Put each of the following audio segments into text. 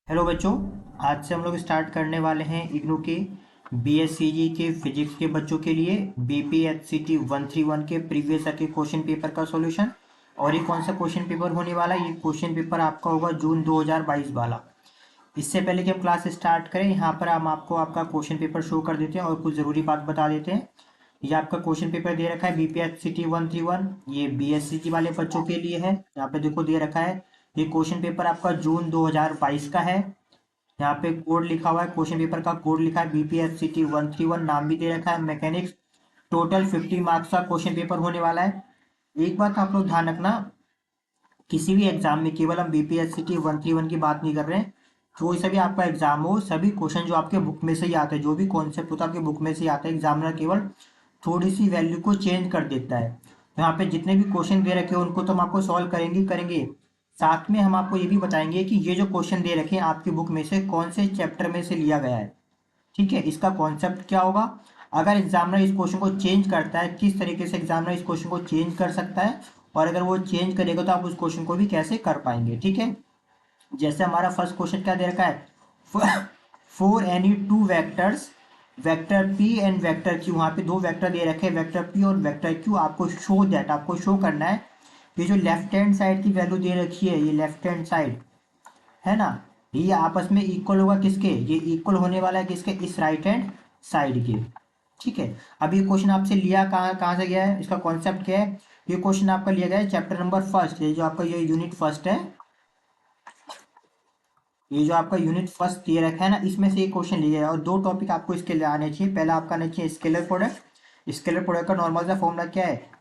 Hello बच्चों। आज से हम लोग स्टार्ट करने वाले हैं इग्नू के बीएससीजी के फिजिक्स के बच्चों के लिए बीपीएचसीटी 131 के प्रीवियस ईयर के क्वेश्चन पेपर का सॉल्यूशन। और ये कौन सा क्वेश्चन पेपर होने वाला है? ये क्वेश्चन पेपर आपका होगा जून 2022 वाला। इससे पहले कि हम क्लास स्टार्ट करें, यहाँ पर हम आपको आपका क्वेश्चन पेपर शो कर देते हैं और कुछ ज़रूरी बात बता देते हैं। ये आपका क्वेश्चन पेपर दे रखा है बीपीएचसीटी 131, ये बीएससीजी वाले बच्चों के लिए है। यहाँ पे देखो दे रखा है, ये क्वेश्चन पेपर आपका जून 2022 का है। यहाँ पे कोड लिखा हुआ है, क्वेश्चन पेपर का कोड लिखा है बीपीएचसीटी 131, नाम भी दे रखा है मैकेनिक्स। टोटल 50 मार्क्स का क्वेश्चन पेपर होने वाला है। एक बात आप लोग ध्यान रखना, किसी भी एग्जाम में केवल हम बीपीएचसीटी 131 की बात नहीं कर रहे हैं। कोई सा भी आपका एग्जाम हो, सभी क्वेश्चन जो आपके बुक में से ही आते हैं, जो भी कॉन्सेप्ट होता है आपके बुक में से ही आता है, एग्जामिनर केवल थोड़ी सी वैल्यू को चेंज कर देता है। तो यहाँ पे जितने भी क्वेश्चन दे रखे हैं उनको तो हम आपको सॉल्व करेंगे ही करेंगे। साथ में हम आपको ये भी बताएंगे कि ये जो क्वेश्चन दे रखे हैं आपकी बुक में से कौन से चैप्टर में से लिया गया है। ठीक है, इसका कॉन्सेप्ट क्या होगा, अगर एग्जामिनर इस क्वेश्चन को चेंज करता है, किस तरीके से एग्जामिनर इस क्वेश्चन को चेंज कर सकता है, और अगर वो चेंज करेगा तो आप उस क्वेश्चन को भी कैसे कर पाएंगे। ठीक है, जैसे हमारा फर्स्ट क्वेश्चन क्या दे रखा है, for any two vectors vector P and vector Q. वहाँ पे दो वेक्टर दे रखे हैं, वेक्टर पी और वेक्टर क्यू। आपको शो दैट, आपको शो करना है ये जो लेफ्ट हैंड साइड की वैल्यू दे रखी है, ये लेफ्ट हैंड साइड है ना, ये आपस में इक्वल होगा किसके, ये इक्वल होने वाला है किसके, इस राइट हैंड साइड के। ठीक है, अब ये क्वेश्चन आपसे लिया कहाँ कहाँ से गया है, इसका कॉन्सेप्ट क्या है। ये क्वेश्चन आपका लिया गया है चैप्टर नंबर फर्स्ट, ये जो आपका ये यूनिट फर्स्ट है, ये जो आपका यूनिट फर्स्ट दे रखा है ना, इसमें से एक क्वेश्चन लिया है। और दो टॉपिक आपको इसके लिए आने चाहिए। पहला आपका आना चाहिए स्केलर प्रोडक्ट। स्केलर प्रोडक्ट का नॉर्मल सा फॉर्मूला क्या है,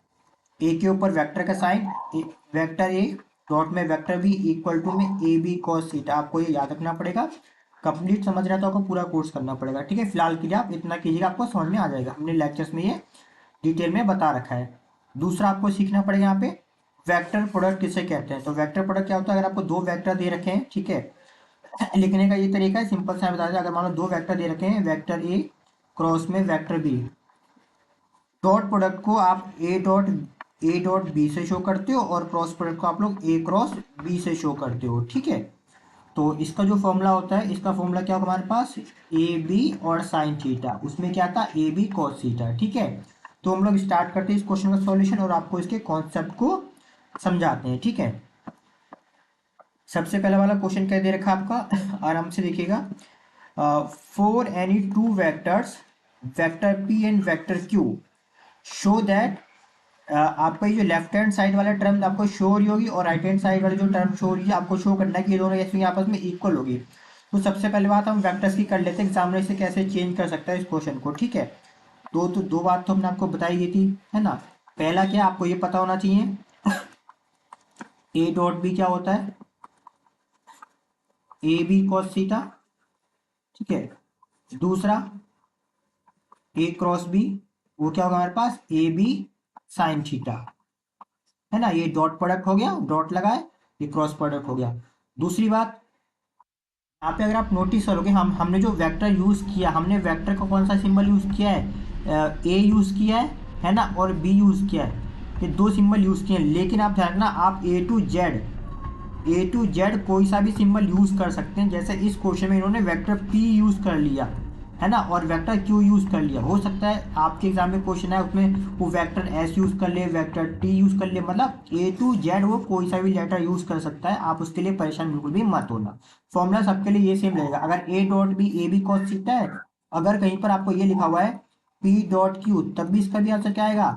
ए के ऊपर वेक्टर का साइन, वेक्टर ए डॉट में वेक्टर बी इक्वल टू में ए बी कॉस थीटा। आपको ये याद रखना पड़ेगा। कंप्लीट समझ रहा तो आपको पूरा कोर्स करना पड़ेगा। ठीक है, फिलहाल के लिए आप इतना कीजिएगा, आपको समझ में आ जाएगा। हमने लेक्चर्स में ये डिटेल में बता रखा है। दूसरा आपको सीखना पड़ेगा यहाँ पे वेक्टर प्रोडक्ट किसे कहते हैं। तो वेक्टर प्रोडक्ट क्या होता है, अगर आपको दो वेक्टर दे रखे हैं, ठीक है, लिखने का ये तरीका है, सिंपल सा बता दें। अगर मान लो दो वेक्टर दे रखे हैं, वेक्टर ए क्रॉस में वेक्टर बी, डॉट प्रोडक्ट को आप ए डॉट बी से शो करते हो और क्रॉस प्रोडक्ट को आप लोग ए क्रॉस बी से शो करते हो। ठीक है, तो इसका जो फॉर्मूला होता है, इसका फॉर्मूला क्या होगा हमारे पास, ए बी और साइन थीटा, उसमें क्या था ए बी कॉस थीटा। ठीक है, तो हम लोग स्टार्ट करते हैं इस क्वेश्चन का सॉल्यूशन और आपको इसके कॉन्सेप्ट को समझाते हैं। ठीक है, सबसे पहला वाला क्वेश्चन क्या दे रखा है आपका, आराम से देखिएगा। For any two vectors vector P and vector Q show that, आपका ये जो लेफ्ट हैंड साइड वाला टर्म आपको शो हो रही होगी और राइट हैंड साइड वाली जो टर्म शो हो रही है, आपको शो करना है कि ये दोनों कैसे आपस में इक्वल होगी। तो सबसे पहले बात हम वेक्टर्स की कर लेते हैं, एग्जामिनर से कैसे चेंज कर सकता है इस क्वेश्चन को। ठीक है, तो दो बात तो हमने आपको बताई दी थी, है ना। पहला क्या, आपको ये पता होना चाहिए ए डॉट बी क्या होता है, ए बी कॉस थीटा। ठीक है, दूसरा ए क्रॉस बी, वो क्या होगा हमारे पास, ए बी साइन थीटा, है ना। ये डॉट प्रोडक्ट हो गया, डॉट लगाए, ये क्रॉस प्रोडक्ट हो गया। दूसरी बात, यहाँ पे अगर आप नोटिस करोगे, हमने जो वेक्टर यूज किया, हमने वेक्टर का कौन सा सिंबल यूज किया है, ए यूज किया है ना, और बी यूज किया है। ये दो सिंबल यूज किए हैं, लेकिन आप ध्यान रखना, आप ए टू जेड कोई सा भी सिंबल यूज कर सकते हैं। जैसे इस क्वेश्चन में इन्होंने वेक्टर पी यूज कर लिया है ना, और वेक्टर क्यू यूज कर लिया। हो सकता है आपके एग्जाम में क्वेश्चन है उसमें वो वेक्टर एस यूज कर ले, वेक्टर टी यूज कर ले, मतलब ए टू जेड वो कोई सा भी लेटर यूज कर सकता है। आप उसके लिए परेशान बिल्कुल भी मत होना, फॉर्मूला सबके लिए ये सेम रहेगा। अगर A dot B A B cos theta है, अगर कहीं पर आपको ये लिखा हुआ है पी डॉट क्यू, तब भी इसका भी आंसर क्या आएगा,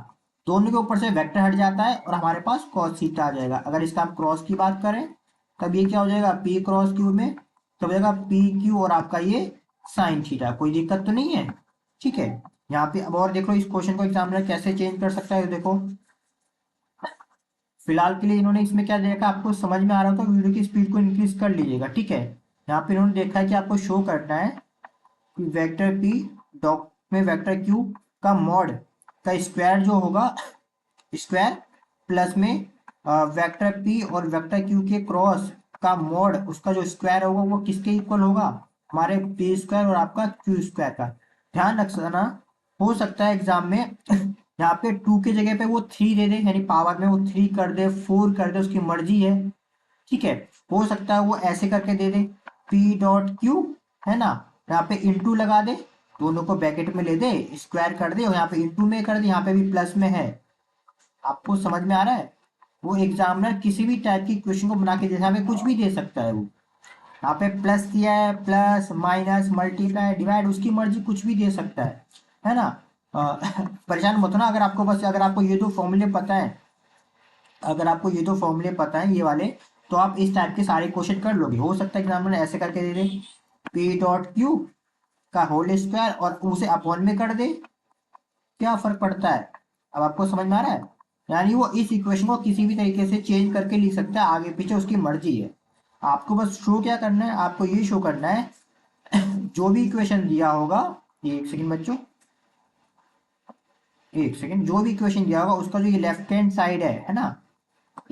दोनों के ऊपर से वेक्टर हट जाता है और हमारे पास कॉस थीटा आ जाएगा। अगर इसका हम क्रॉस की बात करें, तब ये क्या हो जाएगा, पी क्रॉस क्यू में तब हो जाएगा पी क्यू और आपका ये साइन थीटा। कोई दिक्कत तो नहीं है। ठीक है, यहाँ पे अब और देखो इस क्वेश्चन को एग्जामिनर कैसे चेंज कर सकता है। देखो, फिलहाल के लिए इन्होंने इसमें क्या देखा, आपको समझ में आ रहा हो तो वीडियो की स्पीड को इंक्रीज कर लीजिएगा। ठीक है, यहाँ पे इन्होंने देखा है कि आपको शो करना है कि वेक्टर पी डॉट में वेक्टर क्यू का मॉड का स्क्वायर जो होगा, स्क्वायर प्लस में वेक्टर पी और वेक्टर क्यू के क्रॉस का मॉड, उसका जो स्क्वायर होगा वो किसके इक्वल होगा, हमारे पी स्क्वायर और आपका क्यू स्क्वायर का। ध्यान रखना, हो सकता है एग्जाम में यहाँ पे टू की जगह पे वो थ्री दे दे, यानी पावर में वो थ्री कर दे, फोर कर दे, उसकी मर्जी है। ठीक है, हो सकता है वो ऐसे करके दे दे, पी डॉट क्यू, है ना, यहाँ पे इंटू लगा दे, दोनों को ब्रैकेट में ले दे, स्क्वायर कर दे और यहाँ पे इंटू में कर दे, यहाँ पे भी प्लस में है। आपको समझ में आ रहा है? वो एग्जामिनर किसी भी टाइप की क्वेश्चन को बना के जैसे हमें कुछ भी दे सकता है। वो यहाँ पे प्लस दिया है, प्लस माइनस मल्टीप्लाई डिवाइड, उसकी मर्जी कुछ भी दे सकता है ना। परेशान मत हो ना, अगर आपको बस अगर आपको ये दो फॉर्मूले पता है, अगर आपको ये दो फॉर्मूले पता है ये वाले, तो आप इस टाइप के सारे क्वेश्चन कर लोगे। हो सकता है एग्जामिनर ऐसे करके दे दे, पी डॉट क्यू का होल स्क्वायर और उसे अपॉन में कर दे, क्या फर्क पड़ता है? अब आपको समझ में आ रहा है? यानी वो इस इक्वेशन को किसी भी तरीके से चेंज करके लिख सकता है, आगे पीछे उसकी मर्जी है। आपको बस शो क्या करना है, आपको ये शो करना है जो भी इक्वेशन दिया होगा, एक सेकंड बच्चों, एक सेकंड, जो भी इक्वेशन दिया होगा उसका जो ये लेफ्ट हैंड साइड है ना,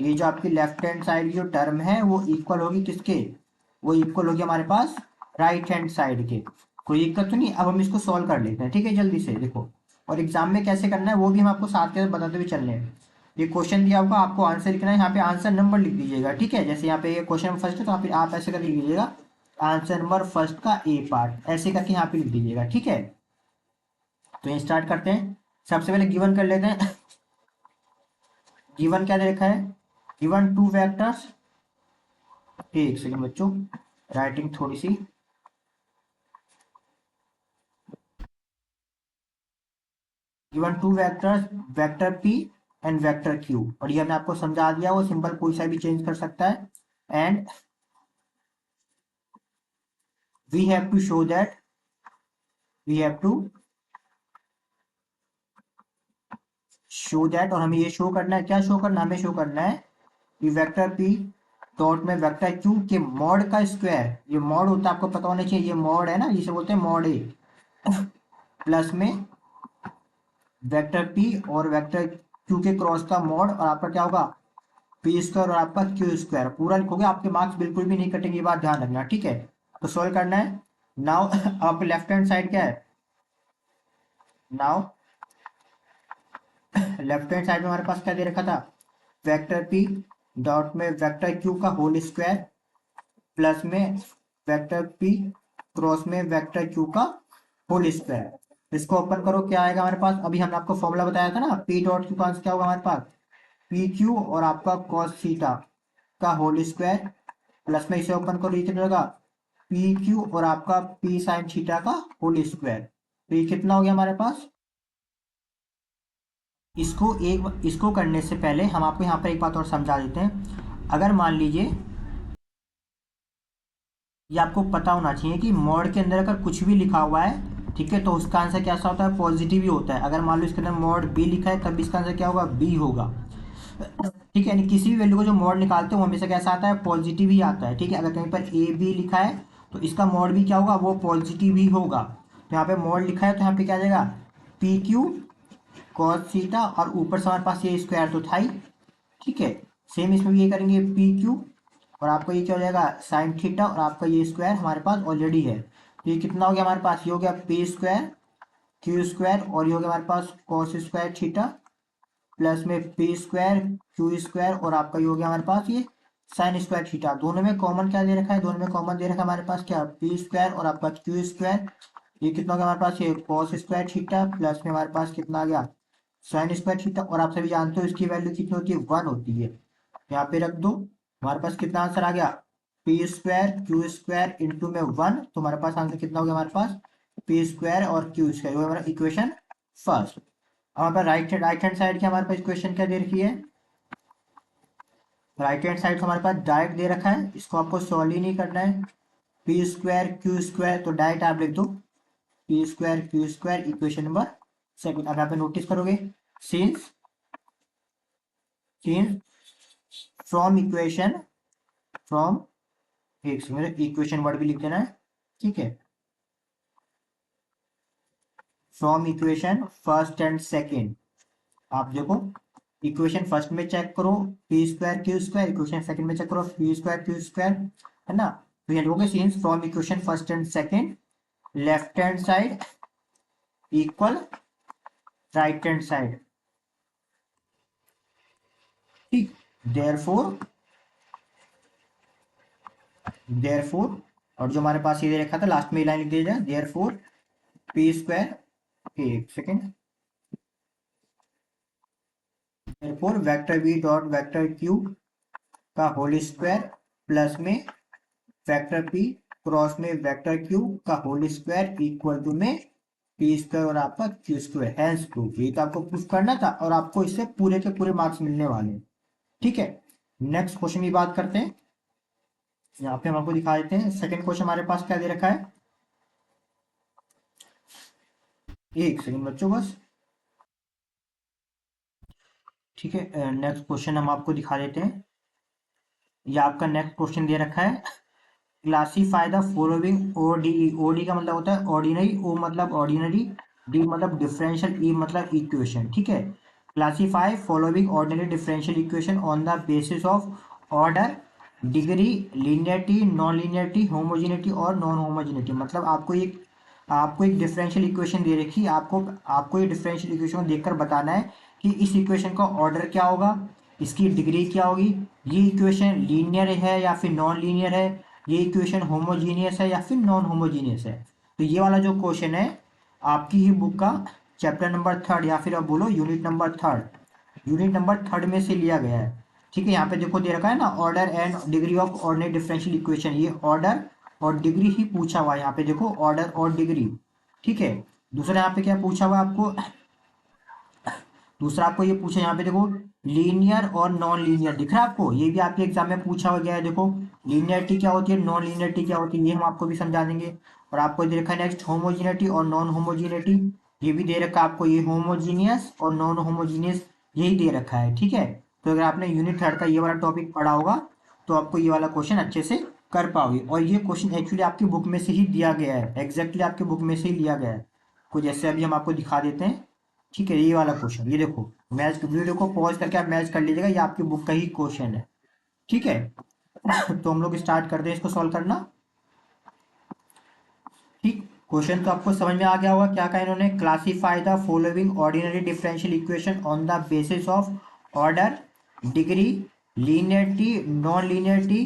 ये जो आपकी लेफ्ट हैंड साइड की जो टर्म है वो इक्वल होगी किसके? वो इक्वल होगी हमारे पास राइट हैंड साइड के। कोई दिक्कत तो नहीं? अब हम इसको सॉल्व कर लेते हैं, ठीक है, जल्दी से देखो। और एग्जाम में कैसे करना है वो भी हम आपको साथ के साथ बताते हुए चल रहे हैं। ये क्वेश्चन दिया होगा, आपको आंसर लिखना है, यहाँ पे आंसर नंबर लिख दीजिएगा, ठीक है। जैसे यहाँ पे ये क्वेश्चन फर्स्ट है तो आप ऐसे करके लिख लीजिएगा, आंसर नंबर फर्स्ट का ए पार्ट, ऐसे करके यहाँ पे लिख दीजिएगा, ठीक है। तो ये स्टार्ट करते हैं, सबसे पहले गिवन कर लेते हैं। गिवन क्या दे रखा है? गिवन टू वेक्टर्स, एक सेकंड बच्चों, राइटिंग थोड़ी सी, given two vectors, vector P and vector Q, और ये हमने आपको समझा दिया, वो सिंपल कोई सा भी चेंज कर सकता है। And we have to show that, we have to show that, और हमें ये शो करना है, क्या शो करना है? हमें शो करना है कि वेक्टर पी डॉट में वेक्टर क्यू के मॉड का स्क्वायर, ये मॉड होता है आपको पता होना चाहिए, ये मॉड है ना, जिसे बोलते हैं मॉड ए, प्लस में वेक्टर पी और वेक्टर क्यू के क्रॉस का मॉड, और आपका क्या होगा? पी स्क्वायर और आपका क्यू स्क्वायर, पूरा लिखोगे, आपके मार्क्स बिल्कुल भी नहीं कटेंगे, ये बात ध्यान रखना, ठीक है। तो सॉल्व करना है नाउ। आप लेफ्ट हैंड साइड क्या है नाउ? लेफ्ट हैंड साइड में हमारे पास क्या दे रखा था? वेक्टर पी डॉट में वेक्टर क्यू का होल स्क्वायर, प्लस में वेक्टर पी क्रॉस में वेक्टर क्यू का होल स्क्वायर। इसको ओपन करो, क्या आएगा हमारे पास? अभी हमने आपको फॉर्मूला बताया था ना, पी डॉट क्यू का आंसर क्या होगा हमारे पास? पी क्यू और आपका कॉस थीटा का होल स्क्वायर, प्लस में इसे ओपन करो, ये कितना होगा? पी क्यू और आपका पी साइन थीटा का होल स्क्वायर। तो ये कितना हो गया हमारे पास? इसको करने से पहले हम आपको यहाँ पर एक बात और समझा देते हैं। अगर मान लीजिए, ये आपको पता होना चाहिए कि मॉड के अंदर अगर कुछ भी लिखा हुआ है, ठीक है, तो उसका आंसर कैसा होता है? पॉजिटिव ही होता है। अगर मान लो इसके अंदर मॉड बी लिखा है, तब इसका आंसर क्या होगा? बी होगा, ठीक है। यानी किसी भी वैल्यू को जो मॉड निकालते हैं वो हमेशा कैसा आता है? पॉजिटिव ही आता है, ठीक है। अगर कहीं पर ए बी लिखा है तो इसका मॉड भी क्या होगा? वो पॉजिटिव ही होगा। तो यहाँ पे मॉड लिखा है तो यहाँ पे क्या आ जाएगा? पी क्यू कॉस थीटा, और ऊपर से हमारे पास ये स्क्वायर तो था ही, ठीक है। सेम इसमें भी ये करेंगे, पी क्यू और आपका ये क्या हो जाएगा? साइन थीटा, और आपका ये स्क्वायर हमारे पास ऑलरेडी है, तो ये कितना हो गया हमारे पास? ये हो गया पी स्क्वायर क्यू स्क्वायर, और ये हो गया हमारे पास कॉस स्क्वायर थीटा, प्लस में पी स्क्वायर क्यू स्क्वायर, और आपका ये हो गया हमारे पास ये साइन स्क्वायर थीटा। दोनों में कॉमन क्या दे रखा है? दोनों में कॉमन दे रखा है हमारे पास क्या? पी स्क्वायर और आपका क्यू स्क्वायर। ये कितना हो गया हमारे पास? ये कॉस स्क्वायर थीटा, प्लस में हमारे पास कितना आ गया? साइन स्क्वायर थीटा, और आप सभी जानते हो इसकी वैल्यू कितनी होती है? 1 होती है। यहाँ पे रख दो, हमारे पास कितना आंसर आ गया? P square Q square into में 1, तो हमारे पास आंसर कितना हो गया हमारे पास? पी स्क्वायर और क्यू स्क्वायर, वो हमारा इक्वेशन फर्स्ट। अब हमारे पास राइट हैंड साइड की हमारे पास इक्वेशन क्या दे रखी है? राइट हैंड साइड हमारे पास डायरेक्ट दे रखा है, इसको आपको सॉल्व ही नहीं करना है। पी स्क्वायर क्यू स्क्वायर, तो डायरेक्ट आप लिख दो P square Q square, equation number second. अब यहाँ पे नोटिस करोगे, since since from equation, from, एक सेकंड, इक्वेशन वर्ड भी लिख देना है, ठीक है। From equation first and second, आप देखो, इक्वेशन फर्स्ट में चेक करो P square Q square, equation second में चेक करो पी स्क्वायर क्यू स्क्वायर, है ना। तो ये लोगे scenes from equation first and second, left hand side equal right hand side, ठीक। देयरफॉर देयरफॉर और जो हमारे पास ये दे रखा था लास्ट में लाइन लिख दिया जाए, देयरफॉर पी स्क्वायर, एक second, therefore vector B dot vector Q का होल स्क्वायर प्लस में वेक्टर पी क्रॉस में वेक्टर क्यू का होल स्क्वायर इक्वल टू में पी स्क्वायर और आपका क्यू स्क्वायर, हैंस प्रूफ। ये तो आपको प्रूफ करना था और आपको इससे पूरे के पूरे मार्क्स मिलने वाले हैं। ठीक है, नेक्स्ट क्वेश्चन की बात करते हैं। यहाँ पे हम आपको दिखा देते हैं सेकंड क्वेश्चन हमारे पास क्या दे रखा है। एक सेकंड बच्चों बस। ठीक है, नेक्स्ट क्वेश्चन हम आपको दिखा देते हैं। ये आपका नेक्स्ट क्वेश्चन दे रखा है, classify the following ODE. OD का मतलब होता है ऑर्डिनरी, ओ मतलब ऑर्डिनरी, डी मतलब डिफरेंशियल, ई मतलब इक्वेशन। ठीक है, classify following ordinary differential equation on the basis of order, degree, linearity, non linearity, homogeneity और नॉन होमोजेनिटी। मतलब आपको एक डिफरेंशियल इक्वेशन दे रखी है, आपको ये डिफरेंशियल इक्वेशन को देखकर बताना है कि इस इक्वेशन का ऑर्डर क्या होगा, इसकी डिग्री क्या होगी, ये इक्वेशन लीनियर है या फिर नॉन लीनियर है, ये इक्वेशन होमोजीनियस है या फिर नॉन होमोजीनियस है। तो ये वाला जो क्वेश्चन है आपकी ही बुक का चैप्टर नंबर 3 या फिर आप बोलो यूनिट नंबर 3 में से लिया गया है। ठीक है, यहाँ पे देखो दे रखा है ना, order and degree of ordinary differential equation. ये ऑर्डर और डिग्री ही पूछा हुआ है यहाँ पे, देखो ऑर्डर और डिग्री। ठीक है, दूसरा यहाँ पे क्या पूछा हुआ है आपको, दूसरा आपको ये पूछा यहाँ पे देखो, लीनियर और नॉन लीनियर दिख रहा है आपको, ये भी आपके एग्जाम में पूछा हो गया है। देखो लीनियरिटी क्या होती है, नॉन लीनियरिटी क्या होती है, ये हम आपको भी समझा देंगे। और आपको दे रखा है नेक्स्ट होमोजीनिटी और नॉन होमोजीनिटी, ये भी दे रखा है आपको, ये होमोजीनियस और नॉन होमोजीनियस यही दे रखा है। ठीक है, तो अगर आपने यूनिट 3 का ये वाला टॉपिक पढ़ा होगा तो आपको ये वाला क्वेश्चन अच्छे से कर पाओगे। और ये क्वेश्चन एक्चुअली आपकी बुक में से ही दिया गया है, एग्जैक्टली आपकी बुक में से ही लिया गया है। कुछ जैसे अभी हम आपको दिखा देते हैं। ठीक है, ये वाला क्वेश्चन, ये देखो मैच, वीडियो को पॉज करके आप मैच कर लीजिएगा, ये आपकी बुक का ही क्वेश्चन है। ठीक है, तो हम लोग स्टार्ट करते हैं इसको सॉल्व करना। ठीक, क्वेश्चन तो आपको समझ में आ गया होगा क्या कहा इन्होंने, classify the following ordinary differential equation on the basis of order, degree, linearity, non linearity,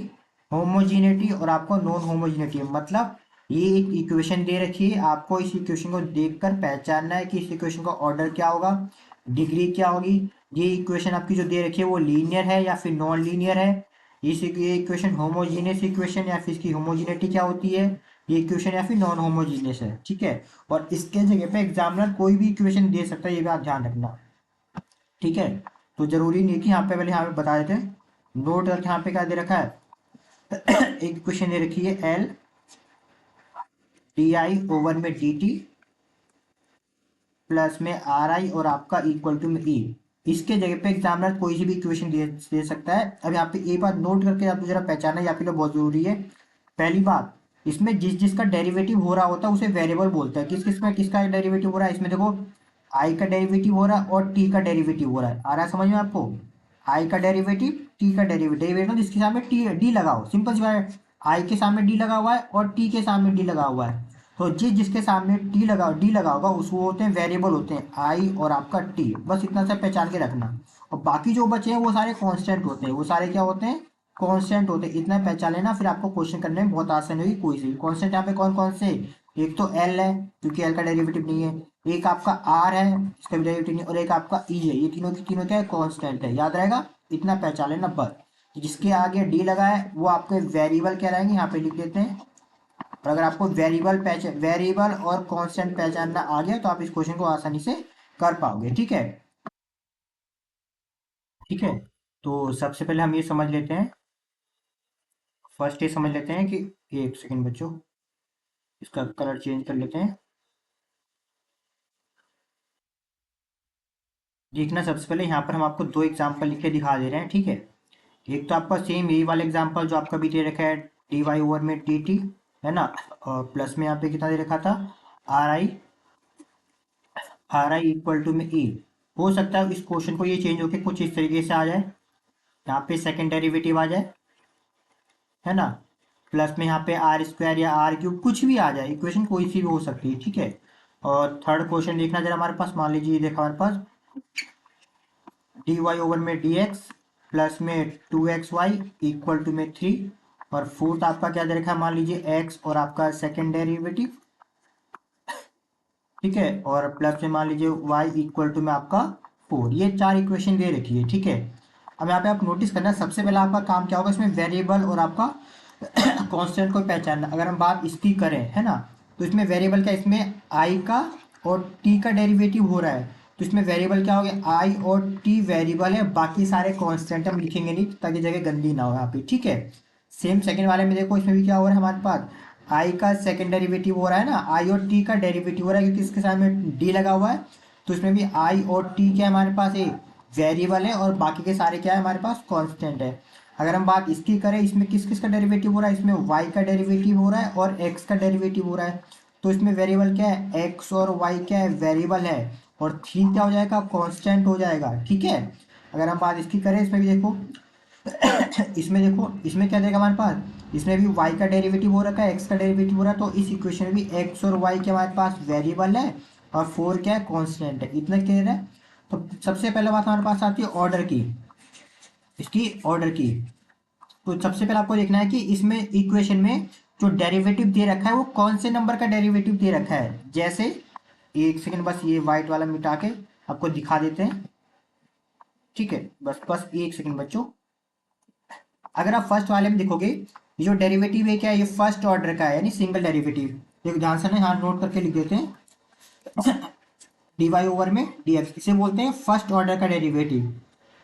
homogeneity और आपको नॉन होमोजीनिटी। मतलब ये एक इक्वेशन दे रखी है, आपको इस इक्वेशन को देखकर पहचानना है कि इस इक्वेशन का ऑर्डर क्या होगा, डिग्री क्या होगी, ये इक्वेशन आपकी जो दे रखी है वो लीनियर है या फिर नॉन लीनियर है, ये इक्वेशन होमोजीनियस इक्वेशन या फिर इसकी होमोजीनिटी क्या होती है, ये इक्वेशन या फिर नॉन होमोजीनियस है। ठीक है, और इसके जगह पे एग्जामिनर कोई भी इक्वेशन दे सकता है, ये भी आप ध्यान रखना। ठीक है, तो जरूरी नहीं कि यहाँ पे पहले यहाँ पे बता देते हैं, नोट करके यहाँ पे क्या दे रखा है एक इक्वेशन दे रखी है एल डी आई ओवर में डी टी प्लस में आर आई और आपका इक्वल टू में ई। इसके जगह पे एग्जामिनर कोई सी भी इक्वेशन दे सकता है। अब यहाँ पे एक बात नोट करके आपको जरा पहचाना या फिर बहुत जरूरी है। पहली बात, इसमें जिसका डेरिवेटिव हो रहा होता है उसे वेरिएबल बोलता है। किसमें किसका डेरिवेटिव हो रहा है, इसमें देखो आई का डेरिवेटिव हो रहा है और टी का डेरिवेटिव हो रहा है। आ रहा है समझ में आपको, आई का डेरिवेटिव, टी का डेरिवेटिव जिसके सामने टी डी लगाओ, सिंपल सी बात है, आई के सामने डी लगा हुआ है और टी के सामने डी लगा हुआ है। तो जिसके सामने डी लगा होगा उस वो होते हैं वेरिएबल, होते हैं आई और आपका टी, बस इतना सा पहचान के रखना। और बाकी जो बचे हैं वो सारे कांस्टेंट होते हैं, वो सारे क्या होते हैं, कांस्टेंट होते हैं। इतना पहचान लेना, फिर आपको क्वेश्चन करने में बहुत आसानी होगी। कोई से कांस्टेंट यहाँ पे कौन कौन से, एक तो एल है क्योंकि एल का डेरिवेटिव नहीं है, एक आपका आर है इसका भी डेरिवेटिव नहीं, और एक आपका ई है। ये तीनों की तीनों क्या है, कांस्टेंट है, याद रहेगा, इतना पहचान लेना बस। जिसके आगे डी लगा है वो आपके वेरिएबल कहलाएंगे, यहाँ पे लिख देते हैं। और अगर आपको वेरिएबल और कांस्टेंट पहचानना आ गया तो आप इस क्वेश्चन को आसानी से कर पाओगे। ठीक है, ठीक है, तो सबसे पहले हम ये समझ लेते हैं, फर्स्ट ये समझ लेते हैं कि, एक सेकंड बच्चों इसका कलर चेंज कर लेते हैं। देखना, सबसे पहले यहाँ पर हम आपको दो एग्जाम्पल लिख के दिखा दे रहे हैं। ठीक है, एक तो आपका सेम यही वाला एग्जाम्पल जो आपका भी दे रखा है, डी वाई ओवर में डी टी, है ना, और प्लस में यहाँ पे कितना दे रखा था, आर आई, इक्वल टू में ई। हो सकता है इस क्वेश्चन को ये चेंज होके कुछ इस तरीके से आ जाए, यहाँ पे सेकंड डेरिवेटिव आ जाए, है ना, प्लस में यहाँ पे आर स्क्वायर या आर क्यूब कुछ भी आ जाए, इक्वेशन कोई सी भी हो सकती है। ठीक है, और थर्ड क्वेश्चन देखना जरा हमारे पास, मान लीजिए देखा हमारे पास डी वाई ओवर में डी एक्स प्लस में 2xy इक्वल टू में 3, और फोर्थ आपका क्या दे रखा है, मान लीजिए एक्स और आपका सेकेंड डेरिवेटिव, ठीक है, और प्लस में मान लीजिए वाई इक्वल टू में आपका 4। ये 4 इक्वेशन दे रखी है, ठीक है। अब यहाँ पे आप नोटिस करना, सबसे पहला आपका काम क्या होगा, इसमें वेरिएबल और आपका कांस्टेंट को पहचानना। अगर हम बात इसकी करें, है ना, तो इसमें वेरिएबल क्या, इसमें आई का और टी का डेरिवेटिव हो रहा है, तो इसमें वेरिएबल क्या हो गया, आई और टी वेरिएबल है, बाकी सारे कांस्टेंट हम लिखेंगे नहीं ताकि जगह गंदी ना हो यहाँ पे, ठीक है। सेम सेकंड वाले में देखो, इसमें भी क्या हो रहा है हमारे पास, आई का सेकंड डेरिवेटिव हो रहा है ना, आई और टी का डेरिवेटिव हो रहा है, क्योंकि इसके साथ में डी लगा हुआ है, तो इसमें भी आई और टी क्या है हमारे पास, एक वेरिएबल है और बाकी के सारे क्या है हमारे पास, कांस्टेंट है। अगर हम बात इसकी करें, इसमें किस किस का डेरिवेटिव हो रहा है, इसमें y का डेरिवेटिव हो रहा है और x का डेरिवेटिव हो रहा है, तो इसमें वेरिएबल क्या है, x और y क्या है, वेरिएबल है, और 3 क्या हो जाएगा, कांस्टेंट हो जाएगा, ठीक है। अगर हम बात इसकी करें, इसमें भी देखो इसमें देखो, इसमें क्या देगा हमारे पास, इसमें भी y का डेरिवेटिव हो रखा है, x का डेरिवेटिव हो रहा है, तो इस इक्वेशन में भी x और y के हमारे पास वेरिएबल है और 4 क्या है, कांस्टेंट है। इतना क्लियर है। तो सबसे पहले बात हमारे पास आती है ऑर्डर की, इसकी ऑर्डर की। तो सबसे पहले आपको देखना है कि इसमें इक्वेशन में जो डेरिवेटिव दे रखा है वो कौन से नंबर का डेरिवेटिव दे रखा है। जैसे एक सेकंड, बस ये वाइट वाला मिटा के आपको दिखा देते हैं, ठीक है, बस बस एक सेकंड बच्चों। अगर आप फर्स्ट वाले में देखोगे, ये जो डेरिवेटिव है क्या है, ये फर्स्ट ऑर्डर का है, यानी सिंगल डेरिवेटिव। देखो ध्यान से ना, यहाँ नोट करके लिख देते हैं, डी वाई ओवर में डी एक्स, इसे बोलते हैं फर्स्ट ऑर्डर का डेरिवेटिव,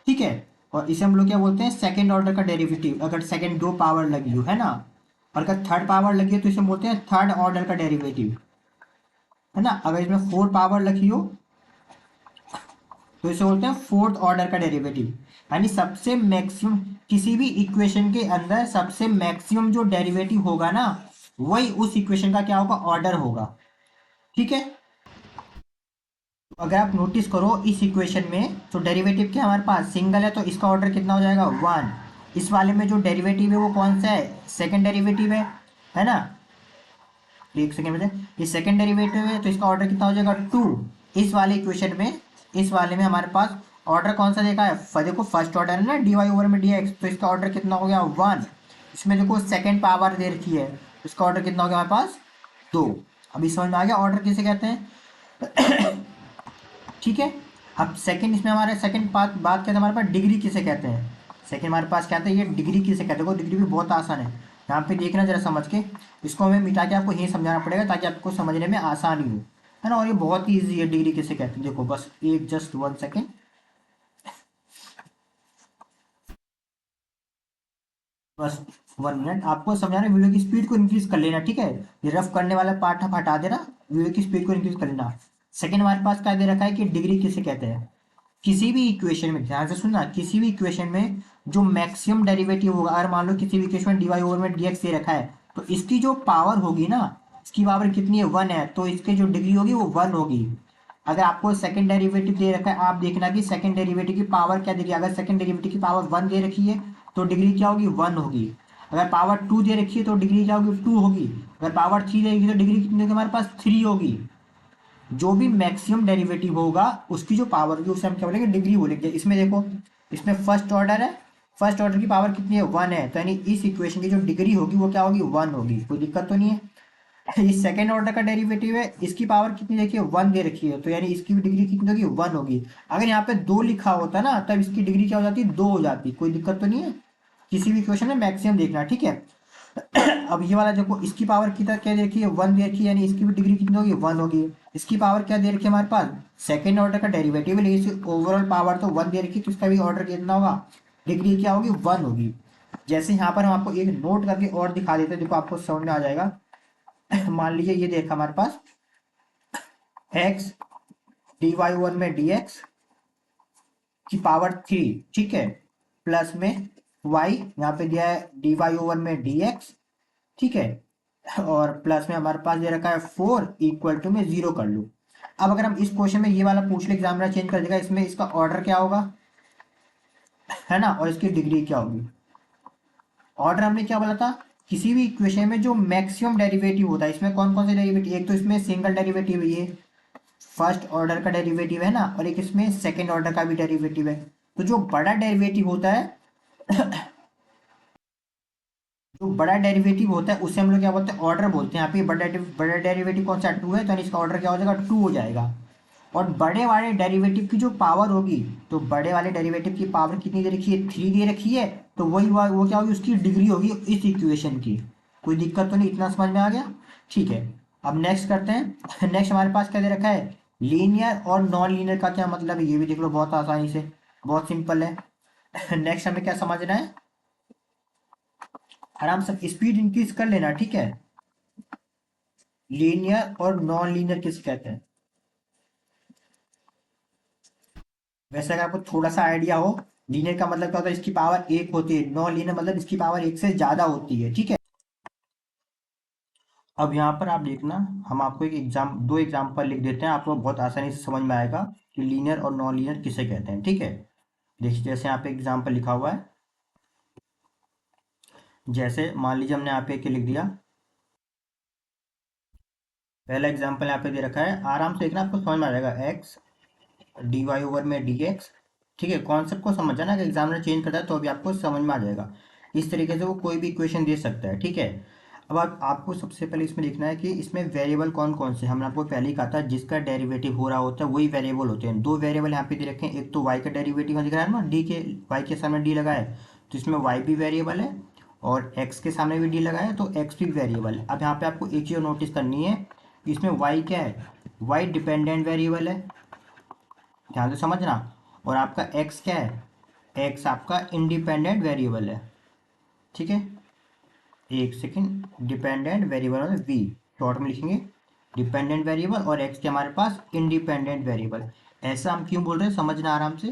ठीक है। और इसे हम लोग क्या बोलते हैं, सेकंड ऑर्डर का डेरिवेटिव, अगर सेकंड दो पावर लगी हो, है ना। और अगर थर्ड पावर लगी हो तो इसे हम बोलते हैं थर्ड ऑर्डर का डेरिवेटिव, है ना। अगर इसमें फोर पावर लगी हो तो इसे बोलते हैं फोर्थ ऑर्डर का डेरिवेटिव। यानी सबसे मैक्सिमम, किसी भी इक्वेशन के अंदर सबसे मैक्सिमम जो डेरिवेटिव होगा ना, वही उस इक्वेशन का क्या होगा, ऑर्डर होगा, ठीक है। अगर आप नोटिस करो इस इक्वेशन में, तो डेरिवेटिव क्या हमारे पास सिंगल है, तो इसका ऑर्डर कितना हो जाएगा, 1। इस वाले में जो डेरिवेटिव है वो कौन सा है, सेकंड डेरिवेटिव है ना। एक सेकंड में, ये सेकंड डेरिवेटिव है, तो इसका ऑर्डर कितना हो जाएगा, 2। इस वाले इक्वेशन में, इस वाले में हमारे पास ऑर्डर कौन सा देखा है, देखो फर्स्ट ऑर्डर है ना, डी वाई ओवर में डी एक्स, तो इसका ऑर्डर कितना हो गया, 1। इसमें देखो सेकंड पावर दे रखी है, इसका ऑर्डर कितना हो गया हमारे पास, 2। अभी समझ में आ गया ऑर्डर किसे कहते हैं, ठीक है। अब सेकंड, इसमें हमारे सेकंड बात बात कहते हैं हमारे पास डिग्री किसे कहते हैं। सेकंड हमारे पास क्या आता है, ये डिग्री किसे कहते हैं। डिग्री भी बहुत आसान है, यहाँ पे देखना जरा समझ के, इसको हमें मिटा के आपको यही समझाना पड़ेगा ताकि आपको समझने में आसानी हो, है ना। और ये बहुत ही ईजी है, डिग्री किसे कहते हैं। देखो बस एक जस्ट 1 सेकेंड, बस 1 मिनट आपको समझाना। वीडियो की स्पीड को इंक्रीज कर लेना, ठीक है। ये रफ करने वाला पार्ट आप हटा देना, वीडियो की स्पीड को इंक्रीज कर लेना। सेकंड हमारे पास क्या दे रखा है कि डिग्री किसे कहते हैं। किसी भी इक्वेशन में ध्यान से सुनना, किसी भी इक्वेशन में जो मैक्सिमम डेरिवेटिव होगा, अगर मान लो किसी भी इक्वेशन में डी वाई ओवर में डी एक्स दे रखा है, तो इसकी जो पावर होगी ना, इसकी पावर कितनी है, 1 है, तो इसकी जो डिग्री होगी वो 1 होगी। अगर आपको सेकंड डेरिवेटिव दे रखा है, आप देखना कि सेकंड डेरिवेटिव की पावर क्या देगी। अगर सेकंड डेरिवेटिव की पावर 1 दे रखी है तो डिग्री क्या होगी, 1 होगी। अगर पावर 2 दे रखी है तो डिग्री क्या होगी, 2 होगी। अगर पावर 3 दे रखी है तो डिग्री कितनी होगी हमारे पास, 3 होगी। जो भी मैक्सिमम डेरिवेटिव होगा उसकी जो पावर होगी उसे हम क्या बोलेंगे, डिग्री बोलेंगे। इसमें देखो, इसमें फर्स्ट ऑर्डर है, फर्स्ट ऑर्डर की पावर कितनी है, 1 है, तो यानी इस इक्वेशन की जो डिग्री होगी वो क्या होगी, 1 होगी। कोई दिक्कत तो नहीं है। ये सेकंड ऑर्डर का डेरिवेटिव है, इसकी पावर कितनी देखिए, 1 दे रखी है, तो यानी इसकी भी डिग्री कितनी होगी, 1 होगी। अगर यहाँ पे 2 लिखा होता ना, तब इसकी डिग्री क्या हो जाती, 2 हो जाती। कोई दिक्कत तो नहीं है। किसी भी इक्वेशन में मैक्सिमम देखना, ठीक है। अब ये वाला देखो, इसकी पावर कितना क्या दे रखी है, 1 दे रखी है, यानी इसकी भी डिग्री कितनी होगी, 1 होगी। इसकी पावर क्या दे रखी है हमारे पास, सेकंड ऑर्डर का डेरिवेटिव है, लेकिन इसकी ओवरऑल पावर तो 1 दे रखी है, तो इसका भी ऑर्डर कितना होगा, डिग्री क्या होगी, 1 होगी। जैसे यहाँ पर हम आपको एक नोट करके और दिखा देते हैं, देखो आपको समझ में आ जाएगा। मान लीजिए ये देखा हमारे पास एक्स डी वाई ओवर में डी एक्स की पावर 3, ठीक है, प्लस में वाई यहाँ पे दिया है डी वाई ओवर में डी एक्स, ठीक है, और प्लस में हमारे पास दे रखा है 4 इक्वल टू में 0 कर लूँ। अब अगर हम इस क्वेश्चन में ये वाला पूछ ले, एग्जामिनर चेंज कर देगा, इसमें इसका ऑर्डर क्या होगा, है ना, और इसकी डिग्री क्या होगी। ऑर्डर हमने क्या बोला था, किसी भी इक्वेशन में जो मैक्सिमम डेरिवेटिव होता है, इसमें कौन कौन से डेरिवेटिव, एक तो इसमें सिंगल डेरिवेटिव है, ये फर्स्ट ऑर्डर का डेरिवेटिव है ना, और एक इसमें सेकेंड ऑर्डर का भी डेरिवेटिव है। तो जो बड़ा डेरिवेटिव होता है जो बड़ा डेरिवेटिव होता है उसे हम लोग क्या बोलते हैं, ऑर्डर बोलते हैं। यहाँ पे बड़ा डेरिवेटिव कौन सा, टू है, तो इसका ऑर्डर क्या हो जाएगा, टू हो जाएगा। और बड़े वाले डेरिवेटिव की जो पावर होगी, तो बड़े वाले डेरिवेटिव की पावर कितनी दे रखी है, थ्री दे रखी है, तो वही वो क्या होगी, उसकी डिग्री होगी इस इक्वेशन की। कोई दिक्कत तो नहीं, इतना समझ में आ गया? ठीक है। अब नेक्स्ट करते हैं। नेक्स्ट हमारे पास क्या दे रखा है, लीनियर और नॉन लीनियर का क्या मतलब है, ये भी देख लो बहुत आसानी से, बहुत सिंपल है। नेक्स्ट हमें क्या समझना है, आराम से स्पीड इंक्रीज कर लेना, ठीक है। लीनियर और नॉन लीनियर किसे कहते हैं? वैसे अगर आपको थोड़ा सा आइडिया हो, लीनियर का मतलब क्या होता है, इसकी पावर एक होती है, नॉन लीनियर मतलब इसकी पावर एक से ज्यादा होती है, ठीक है। अब यहाँ पर आप देखना, हम आपको एक एग्जाम, दो एग्जाम्पल लिख देते हैं, आपको बहुत आसानी से समझ में आएगा कि लीनियर और नॉन लीनियर किसे कहते हैं, ठीक है। देखिए जैसे यहाँ पे एग्जाम्पल लिखा हुआ है, जैसे मान लीजिए हमने यहाँ पे एक लिख दिया, पहला एग्जाम्पल यहाँ पे दे रखा है, आराम से देखना, आपको समझ में आ जाएगा, एक्स डी वाई ओवर में डी एक्स, ठीक है। कॉन्सेप्ट को समझ जाना, कि एग्जामिनर चेंज करता है तो अभी आपको समझ में आ जाएगा। इस तरीके से वो कोई भी इक्वेशन दे सकता है, ठीक है। अब आपको सबसे पहले इसमें लिखना है कि इसमें वेरिएबल कौन कौन से, हमने आपको पहले ही कहा था, जिसका डेरिवेटिव हो रहा होता है वही वेरिएबल होते हैं। दो वेरिएबल यहाँ पे दे रखे हैं, एक तो वाई का डेरिवेटिव दिख रहा है ना, डी के, वाई के सामने डी लगा है, तो इसमें वाई भी वेरिएबल है, और एक्स के सामने भी डी लगा है, तो एक्स भी वेरिएबल है। अब यहाँ पे आपको एक चीज़ नोटिस करनी है, इसमें वाई क्या है, वाई डिपेंडेंट वेरिएबल है, ध्यान से समझना। और आपका एक्स क्या है, एक्स आपका इंडिपेंडेंट वेरिएबल है, ठीक है। एक सेकेंड, डिपेंडेंट वेरिएबल मतलब वी, शॉर्ट में लिखेंगे, डिपेंडेंट वेरिएबल, और एक्स के हमारे पास इंडिपेंडेंट वेरिएबल। ऐसा हम क्यों बोल रहे हैं, समझना आराम से।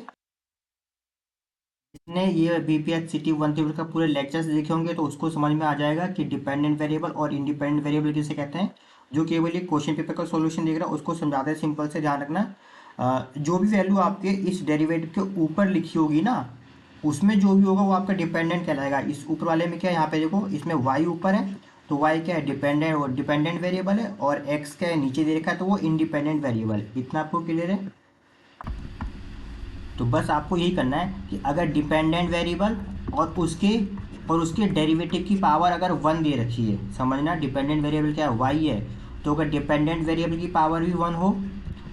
इसने ये बीपीएचसीटी 1 का पूरे लेक्चर्स देखे होंगे तो उसको समझ में आ जाएगा कि डिपेंडेंट वेरिएबल और इंडिपेंडेंट वेरिएबल किसे कहते हैं। जो केवल एक क्वेश्चन पेपर का सॉल्यूशन देख रहा है उसको समझाते हैं, सिंपल से ध्यान रखना। जो भी वैल्यू आपके इस डेरिवेटिव के ऊपर लिखी होगी ना, उसमें जो भी होगा वो आपका डिपेंडेंट कहलाएगा। इस ऊपर वाले में क्या है, यहाँ पे देखो, इसमें वाई ऊपर है, तो वाई क्या है, डिपेंडेंट, और डिपेंडेंट वेरिएबल है, और एक्स क्या है, नीचे दे रखा है, तो वो इंडिपेंडेंट वेरिएबल है। इतना आपको क्लियर है? तो बस आपको यही करना है कि अगर डिपेंडेंट वेरिएबल और उसके डेरिवेटिव की पावर अगर वन दे रखी है, समझना, डिपेंडेंट वेरिएबल क्या है, वाई है, तो अगर डिपेंडेंट वेरिएबल की पावर भी वन हो,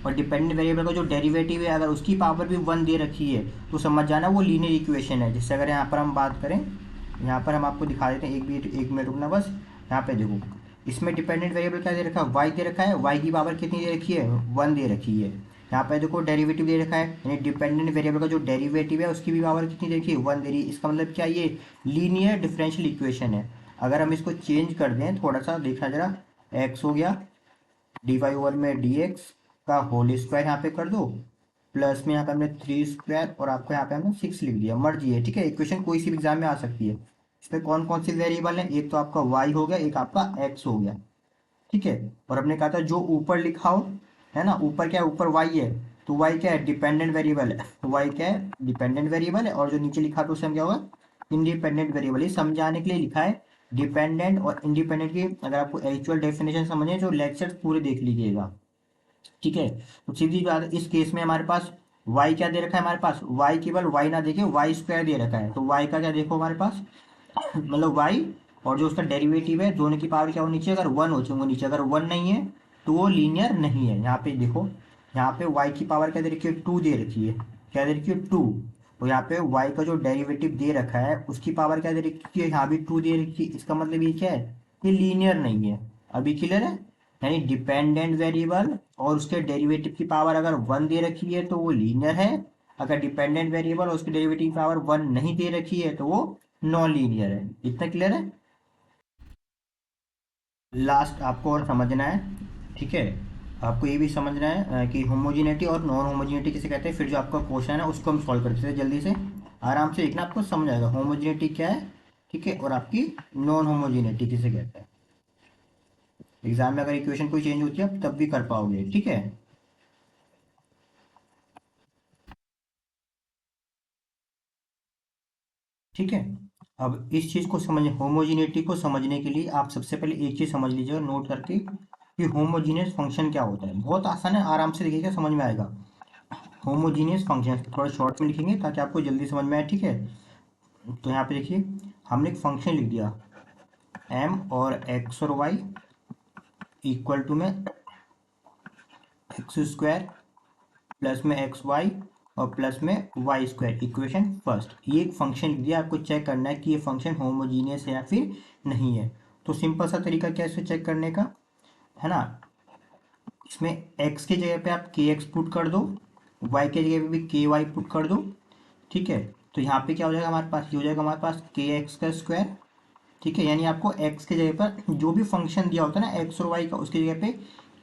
और डिपेंडेंट वेरिएबल का जो डेरिवेटिव है अगर उसकी पावर भी वन दे रखी है, तो समझ जाना वो लीनियर इक्वेशन है। जैसे अगर यहाँ पर हम बात करें, यहाँ पर हम आपको दिखा देते हैं, एक मिनट रुकना बस। यहाँ पे देखो, इसमें डिपेंडेंट वेरिएबल क्या दे रखा है, वाई दे रखा है, वाई की पावर कितनी दे रखी है, वन दे रखी है। यहाँ पे देखो डेरिवेटिव दे रखा है, यानी डिपेंडेंट वेरिएबल का जो डेरिवेटिव है उसकी भी पावर कितनी दे रखी है, वन दे रही है। इसका मतलब क्या, ये लीनियर डिफरेंशियल इक्वेशन है। अगर हम इसको चेंज कर दें, थोड़ा सा देखना जरा, एक्स हो गया डी वाई ओवर में डी एक्स का होल स्क्वायर यहाँ पे कर दो, प्लस में यहाँ पे हमने थ्री स्क्वायर, और आपको यहाँ पे हमने सिक्स लिख दिया, मर्जी है, ठीक है। इक्वेशन कोई सी भी एग्जाम में आ सकती है। इसमें कौन कौन से वेरिएबल हैं, एक तो आपका वाई हो गया, एक आपका एक्स हो गया, ठीक है। और हमने कहा था जो ऊपर लिखा हो, है ना, ऊपर क्या है, ऊपर वाई है, तो वाई क्या है, डिपेंडेंट वेरिएबल है, तो वाई क्या है, डिपेंडेंट वेरिएबल है, और जो नीचे लिखा तो उसे हम क्या होगा, इंडिपेंडेंट वेरिएबल। ये समझाने के लिए लिखा है। डिपेंडेंट और इंडिपेंडेंट की अगर आपको एक्चुअल डेफिनेशन समझे तो लेक्चर पूरे देख लीजिएगा, ठीक है। तो सीधी बात है, इस केस में हमारे पास y क्या दे रखा है, हमारे पास y केवल y ना देखे, वाई स्क्वायर दे रखा है, तो y का क्या देखो हमारे पास, मतलब y, और जो उसका डेरिवेटिव है दोनों की पावर क्या होनी चाहिए, अगर वन हो चाहिए नीचे, अगर वन नहीं है तो वो लीनियर नहीं है। यहाँ पे देखो, यहाँ पे y की पावर क्या दे रखी है, टू दे रखी है, क्या दे रखी है, टू। और यहाँ पे y का जो डेरिवेटिव दे रखा है उसकी पावर क्या दे रखी है, यहाँ भी टू दे रखी है। इसका मतलब ये क्या है, ये लीनियर नहीं है। अभी क्लियर है? यानी डिपेंडेंट वेरिएबल और उसके डेरिवेटिव की पावर अगर वन दे रखी है तो वो लीनियर है, अगर डिपेंडेंट वेरिएबल और उसके डेरिवेटिव की पावर वन नहीं दे रखी है तो वो नॉन लीनियर है। इतना क्लियर है? लास्ट आपको और समझना है, ठीक है। आपको ये भी समझना है कि होमोजिनिटी और नॉन होमोजिनिटी किसे कहते हैं। फिर जो आपका क्वेश्चन है उसको हम सॉल्व करते हैं जल्दी से, आराम से देखना, आपको समझ आएगा होमोजिनिटी क्या है, ठीक है, और आपकी नॉन होमोजिनिटी किसे कहते हैं। एग्जाम में अगर इक्वेशन कोई चेंज होती है तब भी कर पाओगे, ठीक है। ठीक है। अब इस चीज को समझ, होमोजिनिटी को समझने के लिए आप सबसे पहले एक चीज समझ लीजिएगा नोट करके, कि होमोजीनियस फंक्शन क्या होता है। बहुत आसान है, आराम से देखिएगा समझ में आएगा। होमोजीनियस फंक्शन थोड़ा शॉर्ट में लिखेंगे ताकि आपको जल्दी समझ में आए, ठीक है। तो यहाँ पे देखिए, हमने एक फंक्शन लिख दिया, एम और एक्स और वाई इक्वल टू में एक्स स्क्वायर प्लस में एक्स वाई और प्लस में वाई स्क्वायर इक्वेशन फर्स्ट। ये एक फंक्शन दिया, आपको चेक करना है कि ये फंक्शन होमोजीनियस है या फिर नहीं है। तो सिंपल सा तरीका क्या है इसे चेक करने का, है ना। इसमें x की जगह पे आप के एक्स पुट कर दो, y की जगह पे भी के वाई पुट कर दो, ठीक है। तो यहाँ पे क्या हो जाएगा हमारे पास, ये हो जाएगा हमारे पास के एक्स का स्क्वायर, ठीक है। यानी आपको x की जगह पर जो भी फंक्शन दिया होता है ना x और y का, उसकी जगह पे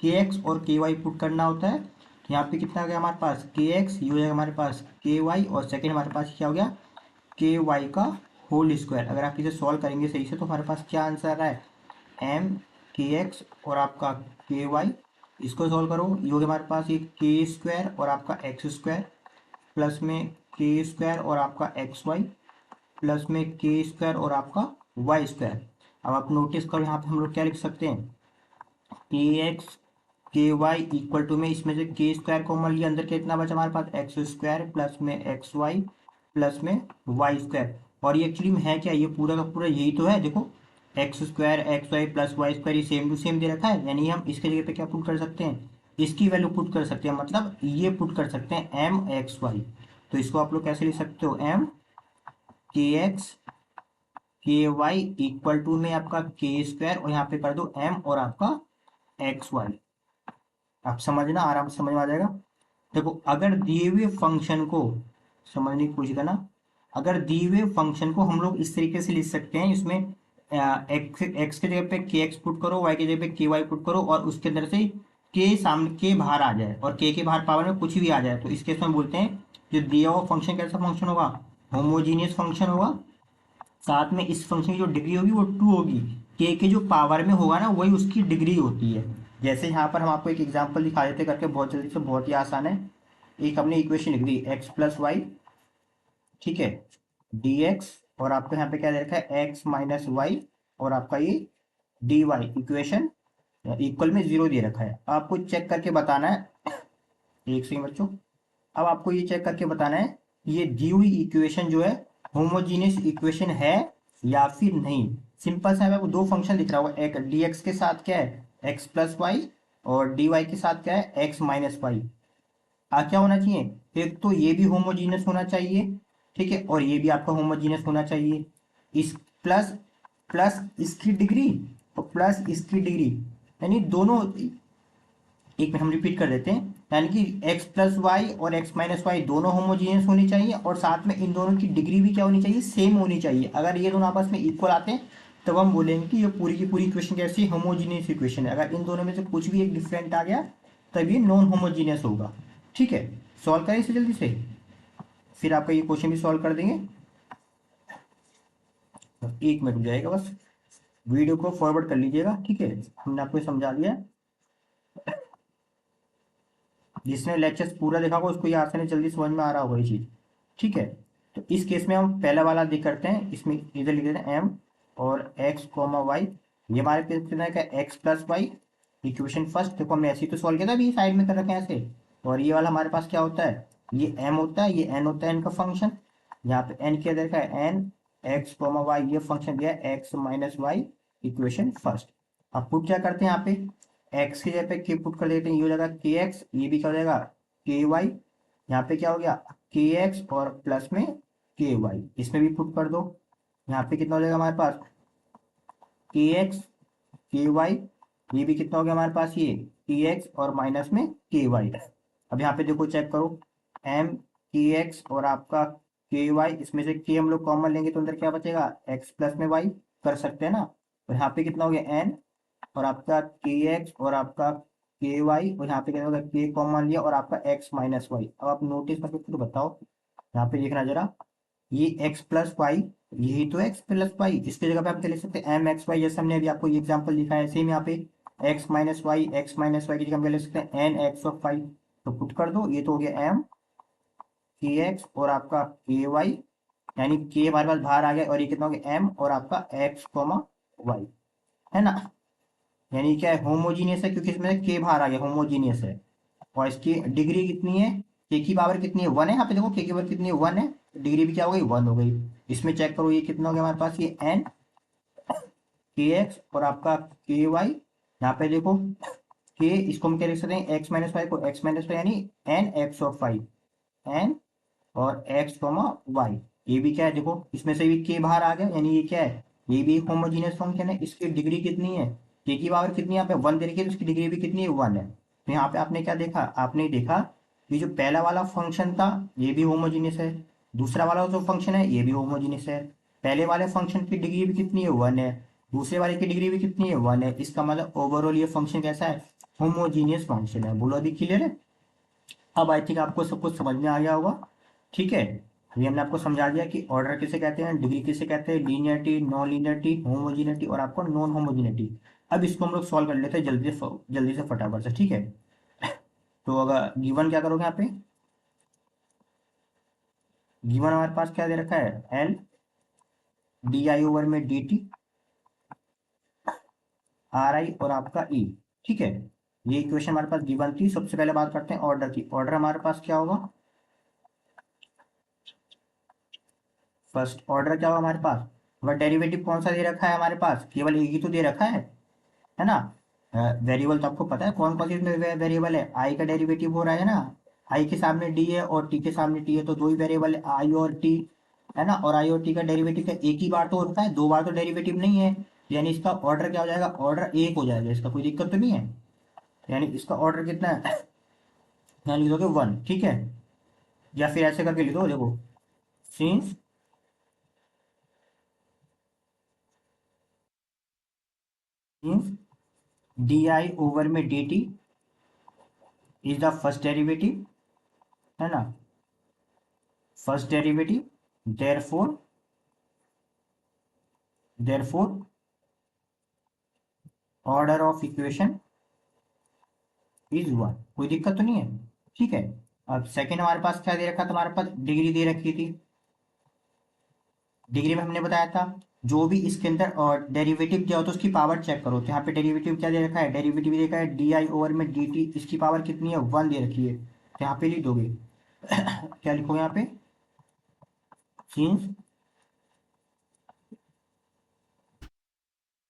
के एक्स और के वाई पुट करना होता है। तो यहाँ पे कितना आ गया हमारे पास के एक्स, ये हो जाएगा हमारे पास के वाई, और सेकेंड हमारे पास क्या हो गया के वाई का होल स्क्वायर। अगर आप इसे सॉल्व करेंगे सही से तो हमारे पास क्या आंसर आ रहा है, एम के एक्स और आपका के वाई। इसको सॉल्व करो, ये हो गया हमारे पास ये के स्क्वायर और आपका एक्स स्क्वायर प्लस में के स्क्वायर और आपका एक्स वाई प्लस में के स्क्वायर और आपका वाई स्क्वायर। अब आप नोटिस करो यहाँ पे हम लोग क्या लिख सकते हैं, के एक्स के वाई इक्वल टू में इसमें से के स्क्वायर कॉमन लिया, अंदर कितना बचा हमारे पास एक्स स्क्वायर प्लस में एक्स वाई प्लस में वाई स्क्वायर। और ये एक्चुअली में है क्या, ये पूरा का पूरा यही तो है, देखो X square X Y plus Y square ये सेम टू सेम दे रखा है। यानी हम इसके जगह पे क्या पुट कर सकते हैं, इसकी वैल्यू पुट कर सकते हैं, मतलब ये पुट कर सकते हैं एम एक्स वाई। तो इसको आप लोग कैसे लिख सकते हो, एम के एक्स के वाई इक्वल टू में आपका के स्क्वायर और यहाँ पे कर दो एम और आपका एक्स वाई। आप समझना, आराम से समझ में आ जाएगा। देखो अगर दिए हुए फंक्शन को समझने की कोशिश करना, अगर दिए हुए फंक्शन को हम लोग इस तरीके से लिख सकते हैं, इसमें एक्स के जगह पे के एक्स पुट करो, वाई के जगह पे के वाई पुट करो, और उसके अंदर से के सामने के बाहर आ जाए और के बाहर पावर में कुछ भी आ जाए, तो इस केस में बोलते हैं जो दिया हुआ फंक्शन कैसा फंक्शन होगा, होमोजीनियस फंक्शन होगा। साथ में इस फंक्शन की जो डिग्री होगी वो 2 होगी, के जो पावर में होगा ना वही उसकी डिग्री होती है। जैसे यहाँ पर हम आपको एक एग्जांपल दिखा देते करके बहुत जल्दी से, बहुत ही आसान है। एक हमने इक्वेशन लिख दी एक्स प्लस वाई, ठीक है, डी एक्स, और आपको यहाँ पे क्या दे रखा है एक्स माइनस वाई, और आपका ये डी वाई इक्वेशन इक्वल में 0 दे रखा है। आपको चेक करके बताना है, एक सेकंड बच्चों, अब आपको ये चेक करके बताना है ये दी हुई इक्वेशन जो है होमोजीनियस इक्वेशन है या फिर नहीं। सिंपल सा है, आपको दो फंक्शन दिख रहा होगा, एक डी एक्स के साथ क्या है एक्स प्लस वाई, और डी वाई के साथ क्या है एक्स माइनस वाई। क्या होना चाहिए, एक तो ये भी होमोजीनियस होना चाहिए, ठीक है, और ये भी आपका होमोजीनियस होना चाहिए। इस प्लस प्लस इसकी डिग्री और प्लस इसकी डिग्री, यानी दोनों, एक में हम रिपीट कर देते हैं, यानी कि x प्लस वाई और x माइनस वाई दोनों होमोजीनियस होनी चाहिए, और साथ में इन दोनों की डिग्री भी क्या होनी चाहिए, सेम होनी चाहिए। अगर ये दोनों आपस में इक्वल आते हैं तब हम बोलेंगे कि ये पूरी की पूरी इक्वेशन कैसी होमोजीनियस इक्वेशन है। अगर इन दोनों में से कुछ भी एक डिफरेंट आ गया तब ये नॉन होमोजीनियस होगा, ठीक है। सॉल्व करें इसे जल्दी से, फिर आपका ये क्वेश्चन भी सॉल्व कर देंगे। एक मिनट हो जाएगा बस, वीडियो को फॉरवर्ड कर लीजिएगा, ठीक है। हमने आपको समझा दिया, जिसने लेक्चर्स पूरा देखा होगा उसको ये आसानी जल्दी समझ में आ रहा होगा ये चीज़, ठीक है। तो इस केस में हम पहला वाला देख करते हैं, इसमें इधर लिख देते हैं एम और एक्स कॉमा वाई, ये हमारे केस कितना है X plus Y equation first. देखो हमने ऐसे ही तो सॉल्व किया था, अभी साइड में कर रखे हैं ऐसे। और ये वाला हमारे पास क्या होता है, ये एम होता है, ये एन होता है, एन का फंक्शन। यहाँ पे एन क्या देखा है एन एक्स कॉमा वाई, ये फंक्शन दिया है X minus Y equation first. अब पुट क्या करते हैं यहाँ पे, एक्स की जगह पे के पुट कर देते हैं, ये हो जाएगा के एक्स, ये भी क्या हो जाएगा के वाई, यहाँ पे क्या हो गया के एक्स और प्लस में के वाई, इसमें भी पुट कर दो। यहाँ पे कितना हो जाएगा हमारे पास के एक्स के वाई, ये भी कितना हो गया हमारे पास ये के एक्स और माइनस में के वाई। अब यहाँ पे देखो चेक करो, एम के एक्स और आपका के वाई, इसमें से के हम लोग कॉमन लेंगे तो अंदर क्या बचेगा एक्स प्लस में वाई, कर सकते हैं ना। और यहाँ पे कितना हो गया एन और आपका के एक्स और आपका के वाई, और यहाँ पे क्या होगा के कॉमन लिया और आपका एक्स माइनस वाई। अब आप नोटिस करके खुद बताओ, यहाँ पे देखना जरा, ये एक्स प्लस वाई, यही तो एक्स प्लस वाई, इसकी जगह पे आप क्या लिख सकते हैं एम एक्स वाई, जैसे हमने अभी आपको ये एग्जांपल दिखाया है सेम यहाँ पे एक्स माइनस वाई की जगह हम क्या लिख सकते हैं एन एक्स ऑफ वाई। तो पुट कर दो, ये तो हो गया एम के एक्स और आपका के वाई, यानी के हमारे पास बाहर आ गया, और ये कितना हो गया एम और आपका एक्स कॉमा वाई, है ना। यानी क्या है होमोजीनियस है, क्योंकि इसमें के बाहर आ गया, होमोजीनियस है। और इसकी डिग्री कितनी है, के की पावर कितनी है 1 है, यहाँ पे देखो के की पावर कितनी है 1 है, डिग्री भी क्या हो गई 1 हो गई। इसमें चेक करो ये कितना हो गया हमारे पास, ये एन के एक्स और आपका के वाई, यहाँ पे देखो के, इसको हम क्या लिख सकते हैं, एक्स माइनस वाई को एक्स माइनस वाई यानी N X of Y, N और एक्स कॉमा वाई। ये भी क्या है, देखो इसमें से भी के बाहर आ गया, यानी ये क्या है, ये भी होमोजीनियस फंक्शन है। इसकी डिग्री कितनी है, के की पावर कितनी है, यहाँ पे वन दे रखी है, तो इसकी डिग्री भी कितनी है, वन है। तो यहाँ पे आपने क्या देखा, आपने देखा कि जो पहला वाला फंक्शन था ये भी होमोजीनियस है, दूसरा वाला जो फंक्शन है ये भी होमोजीनियस है। पहले वाले फंक्शन की डिग्री भी कितनी है, वन है, दूसरे वाले की डिग्री भी कितनी है, वन है। इसका मतलब ओवरऑल ये फंक्शन कैसा है, होमोजीनियस फंक्शन है। बोलो अभी क्लियर है। अब आई थिंक आपको सब कुछ समझ में आ गया होगा। ठीक है, अभी हमने आपको समझा दिया कि ऑर्डर किसे कहते हैं, डिग्री किसे कहते हैं, लीनियरिटी, नॉन लीनियरिटी, होमोजीनिटी और आपको नॉन होमोजीनिटी। अब इसको हम लोग सॉल्व कर लेते हैं जल्दी से फटाफट से। ठीक है, तो अगर गिवन क्या करोगे यहाँ पे, गिवन हमारे पास क्या दे रखा है, एल डी आई ओवर में डी टी आर आई और आपका ई। ठीक है, ये इक्वेशन हमारे पास गिवन थी। सबसे पहले बात करते हैं ऑर्डर की। ऑर्डर हमारे पास क्या होगा, फर्स्ट ऑर्डर क्या होगा हमारे पास, वह डेरिवेटिव कौन सा दे रखा है हमारे पास, केवल एक ही तो दे रखा है ना। वेरिएबल तो आपको पता है कौन कौन सी इसमें वेरिएबल है, आई का डेरिवेटिव हो रहा है ना, आई के सामने डी है और टी के सामने टी है, तो दो ही वेरिएबल है आई और टी, है ना। और आई और टी का डेरिवेटिव का एक ही बार तो होता है, दो बार तो डेरिवेटिव नहीं है। यानी इसका ऑर्डर क्या हो जाएगा, ऑर्डर एक हो जाएगा, इसका कोई दिक्कत तो नहीं है। यानी इसका ऑर्डर कितना है, यहाँ लिख दोगे वन। ठीक है, या फिर ऐसे करके लिख दो, देखो since since D I over में D T is the first derivative, है ना, first derivative, therefore order of equation is one. कोई दिक्कत तो नहीं है। ठीक है, अब सेकंड हमारे पास क्या दे रखा था, हमारे पास डिग्री दे रखी थी। डिग्री में हमने बताया था जो भी इसके अंदर और डेरिवेटिव दिया हो तो उसकी पावर चेक करो। तो यहाँ पे डेरिवेटिव क्या दे रखा है, डेरिवेटिव दे रखा है डी आई ओवर में डी टी, इसकी पावर कितनी है, वन दे रखी है। तो यहाँ पे लिख दोगे क्या लिखोगे यहाँ पे, since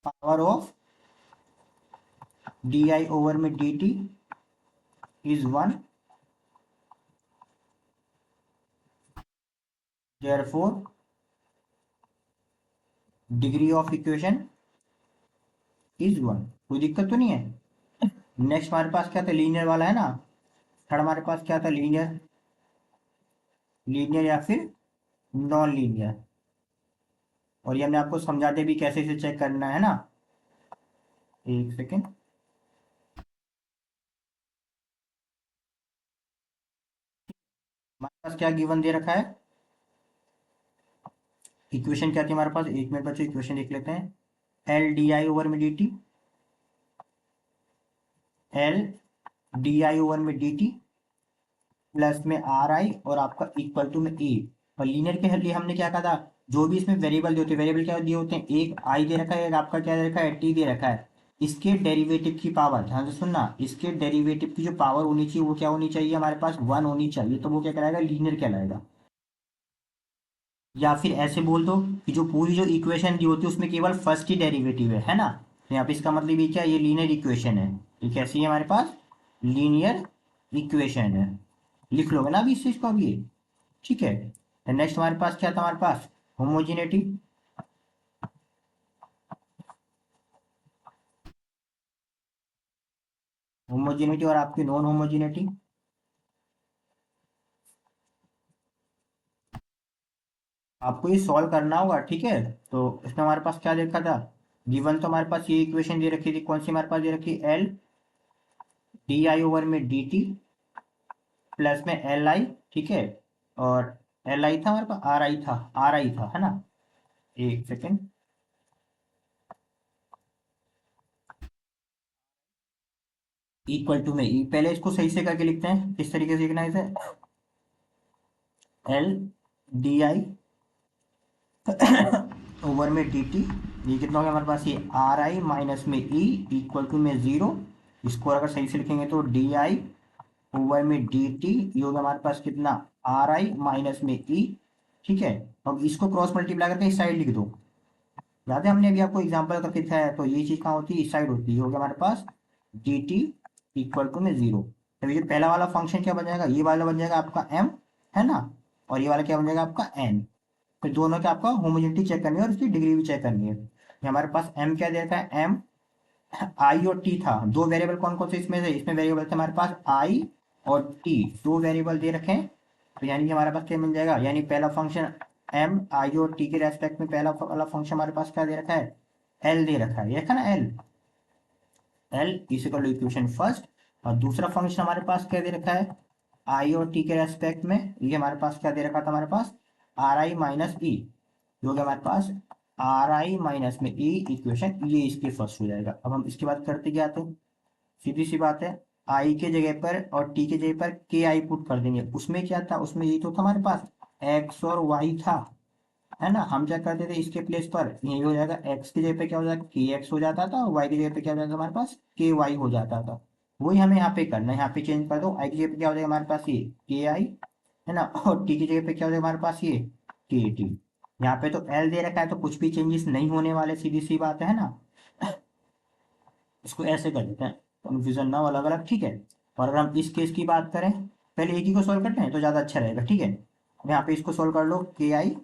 power of D I over में D T is one, therefore degree of equation is one. कोई दिक्कत तो नहीं है। नेक्स्ट हमारे पास क्या था, लीनियर वाला है ना। थर्ड हमारे पास क्या था, लीनियर, लीनियर या फिर नॉन लीनियर। और ये हमने आपको समझा दिया भी कैसे इसे चेक करना है ना। एक सेकेंड, हमारे पास क्या गिवन दे रखा है, इक्वेशन क्या थी हमारे पास, एक मिनट बच्चों इक्वेशन देख लेते हैं। एल डी आई ओवर में D T, L D I over में डी टी प्लस में आर आई और आपका इक्वल टू में ए। और लीनियर के लिए हमने क्या कहा था, जो भी इसमें वेरिएबल दिए होते हैं, वेरिएबल क्या दिए होते हैं, एक आई दे रखा है, एक आपका क्या दे रखा है, टी दे रखा है। इसके डेरिवेटिव की पावर, ध्यान से सुनना, इसके डेरिवेटिव की जो पावर होनी चाहिए वो क्या होनी चाहिए हमारे पास, वन होनी चाहिए। तो वो क्या कहलाएगा, लीनियर कहलाएगा। या फिर ऐसे बोल दो कि जो पूरी जो इक्वेशन दी होती है उसमें केवल फर्स्ट ही डेरिवेटिव है ना। तो यहाँ पे इसका मतलब ये क्या है, ये लीनियर इक्वेशन है। ये कैसी है हमारे पास, लीनियर इक्वेशन है। लिख लोगे ना अभी इस चीज को अभी ये। ठीक है, नेक्स्ट हमारे पास क्या था, हमारे पास होमोजिनिटी। होमोजिनिटी और आपकी नॉन होमोजिनिटी। आपको ये सॉल्व करना होगा। ठीक है, तो इसमें हमारे पास क्या देखा था, गिवन तो हमारे पास ये इक्वेशन दे रखी थी, कौन सी हमारे पास दे रखी, एल डी आई ओवर में डी टी प्लस में एल आई। ठीक है, और एल आई था हमारे पास, आर आई था, आर आई था, है ना। एक सेकेंड, इक्वल टू में ई, पहले इसको सही से करके लिखते हैं, किस तरीके से लिखना है इसे, एल डी आई ओवर में डी टी, ये कितना हो गया हमारे पास, ये आर आई माइनस में ई इक्वल टू में जीरो। इसको अगर सही से लिखेंगे तो डी आई ओवर में डी टी, ये होगा हमारे पास कितना, आर आई माइनस में ई। ठीक है, अब इसको क्रॉस मल्टीप्लाई करके इस साइड लिख दो। याद है हमने अभी आपको एग्जाम्पल करके दिखाया है, तो ये चीज कहाँ होती है, इस साइड होती है, हो गया हमारे पास डी टी इक्वल टू में जीरो। तो ये पहला वाला फंक्शन क्या बन जाएगा, ये वाला बन जाएगा आपका एम, है ना, और ये वाला क्या बन जाएगा आपका एन। फिर दोनों का आपका होमोजेनिटी चेक करनी है और उसकी डिग्री भी चेक करनी है। ये हमारे पास एम क्या दे रखा है, एम आई और टी था, दो वेरिएबल कौन कौन से इसमें से, इसमें वेरिएबल थे हमारे पास आई और टी, दो वेरिएबल दे रखे हैं। तो यानी कि हमारे पास क्या मिल जाएगा, यानी पहला फंक्शन एम आई और टी के रेस्पेक्ट में पहला वाला फंक्शन हमारे पास क्या दे रखा है, एल दे रखा है, ये रखा ना L, L equal to equation first. और दूसरा फंक्शन हमारे पास क्या दे रखा है, आई और टी के रेस्पेक्ट में, ये हमारे पास क्या दे रखा था, हमारे पास आर आई माइनस ई, जो कि हमारे पास आर आई माइनस में ई इक्वेशन, ये इसके फर्स्ट हो जाएगा। अब हम इसके बाद करते क्या आते हैं, सीधी सी बात है, आई के जगह पर और टी के जगह पर के आई पुट कर देंगे। उसमें क्या था, उसमें ये तो था हमारे पास एक्स और वाई था, है ना, हम क्या करते थे इसके प्लेस पर यही हो जाएगा, एक्स की जगह पे क्या हो जाएगा के एक्स हो जाता था, और वाई की जगह पे क्या हो जाता था हमारे पास के वाई हो जाता था। वही हमें यहाँ पे करना है, यहाँ पे चेंज कर दो, आई की जगह पे क्या हो जाएगा हमारे पास ये के आई, है ना, और टी की जगह पे क्या हो जाएगा हमारे पास ये के टी। यहाँ पे तो एल दे रखा है तो कुछ भी चेंजेस नहीं होने वाले, सीधी सी बात है ना। इसको ऐसे कर देते हैं, कन्फ्यूजन ना हो, अलग अलग, ठीक है। और अगर हम इस केस की बात करें, पहले एक ही को सोल्व करते हैं तो ज्यादा अच्छा रहेगा, ठीक है। अब यहाँ पे इसको सोल्व कर लो, के आई,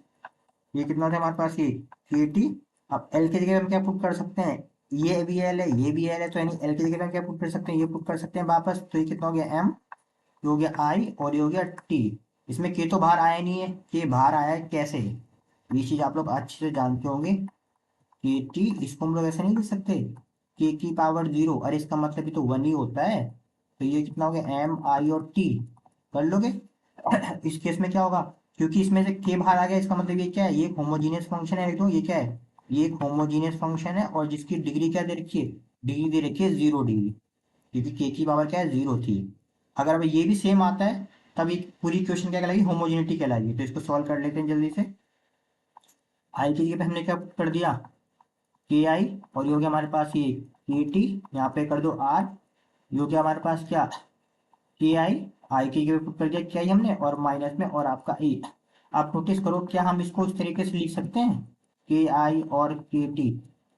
ये कितना था हमारे पास, ये के टी। अब एल की जगह हम क्या पुट कर सकते हैं, ये भी एल है, ये भी एल है, तो यानी एल की जगह हम क्या पुट कर सकते हैं, ये पुट कर सकते हैं वापस, तो ये कितना हो गया एम, ये हो गया आई और ये हो गया टी। इसमें के तो बाहर आया नहीं है, के बाहर आया है कैसे, ये चीज आप लोग अच्छे से जानते होंगे। के टी इसको हम लोग ऐसे नहीं लिख सकते, के की पावर जीरो, अरे इसका मतलब ये तो वन ही होता है। तो ये कितना हो गया एम आई और टी, कर लोगे। इस केस में क्या होगा, क्योंकि इसमें से के बाहर आ गया, इसका मतलब ये क्या है, ये एक होमोजीनियस फंक्शन है, तो ये क्या है, ये एक होमोजीनियस फंक्शन है और जिसकी डिग्री क्या दे रखी है, डिग्री दे रखी है जीरो डिग्री, क्योंकि के की पावर क्या है, जीरो थी। अगर अब ये भी सेम आता है तब ये पूरी इक्वेशन क्या कहलाएगी, होमोजिनिटी कहलाएगी। तो इसको सॉल्व कर लेते हैं जल्दी से। आई की जगह पे हमने क्या कर दिया, के आई, और ये हो गया हमारे पास ये के टी, यहाँ पे कर दो आर, ये हो गया हमारे पास क्या, के आई, आई की जगह पुट कर दिया के आई हमने, और माइनस में और आपका ए। आप नोटिस करो, क्या हम इसको इस तरीके से लिख सकते हैं, के आई और के टी,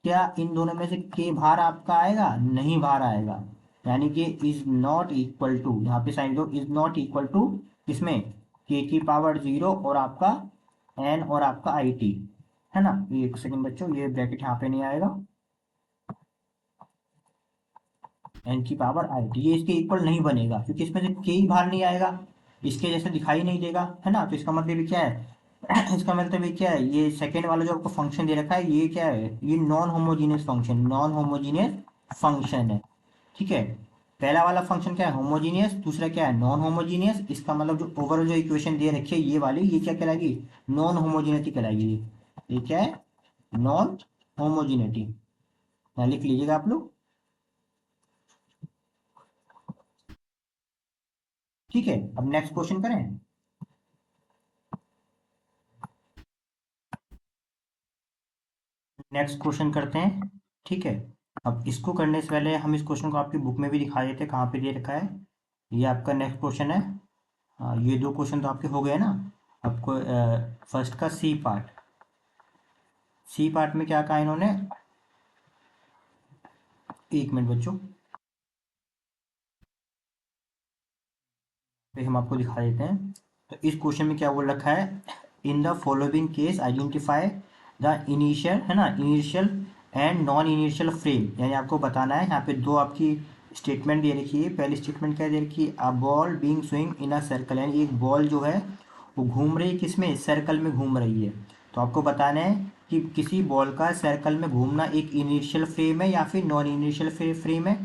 क्या इन दोनों में से के बाहर आपका आएगा, नहीं बाहर आएगा, यानी कि इज नॉट इक्वल टू, यहाँ पे साइन दो, इज नॉट इक्वल टू किसमें, के की पावर जीरो और आपका एन और आपका आई टी, है ना। ये एक सेकंड बच्चों, ये ब्रैकेट यहाँ पे नहीं आएगा, एन की पावर आई टी, ये इसके इक्वल नहीं बनेगा क्योंकि इसमें से के ही बाहर नहीं आएगा, इसके जैसे दिखाई नहीं देगा, है ना। तो इसका मतलब ये क्या है, इसका मतलब ये क्या है, ये सेकेंड वाला जो आपको फंक्शन दे रखा है, ये क्या है, ये non homogeneous function, non homogeneous function है, ठीक है। पहला वाला फंक्शन क्या है, होमोजीनियस, दूसरा क्या है, नॉन होमोजीनियस। इसका मतलब जो ओवरऑल जो इक्वेशन दे रखी है ये वाली, ये क्या कहलाएगी, नॉन होमोजीनिटी कहलाएगी। ये क्या है, नॉन होमोजीनिटी, लिख लीजिएगा आप लोग, ठीक है। अब नेक्स्ट क्वेश्चन करें, नेक्स्ट क्वेश्चन करते हैं, ठीक है। अब इसको करने से पहले हम इस क्वेश्चन को आपकी बुक में भी दिखा देते हैं, कहाँ पे दे रखा है। ये आपका नेक्स्ट क्वेश्चन है। ये दो क्वेश्चन तो आपके हो गए ना। आपको फर्स्ट का सी पार्ट, सी पार्ट में क्या कहा इन्होंने, एक मिनट बच्चों, पे हम आपको दिखा देते हैं। तो इस क्वेश्चन में क्या बोल रखा है, in the following case identify the initial, है ना, initial and non initial frame, यानी आपको बताना है। यहाँ पे दो आपकी स्टेटमेंट दे रखी है। पहली स्टेटमेंट क्या दे रखी है, a ball being swing in a circle, यानी एक बॉल जो है वो घूम रही है, किसमें, सर्कल में घूम रही है। तो आपको बताना है कि किसी बॉल का सर्कल में घूमना एक इनिशियल फ्रेम है या फिर नॉन इनिशियल फ्रेम है।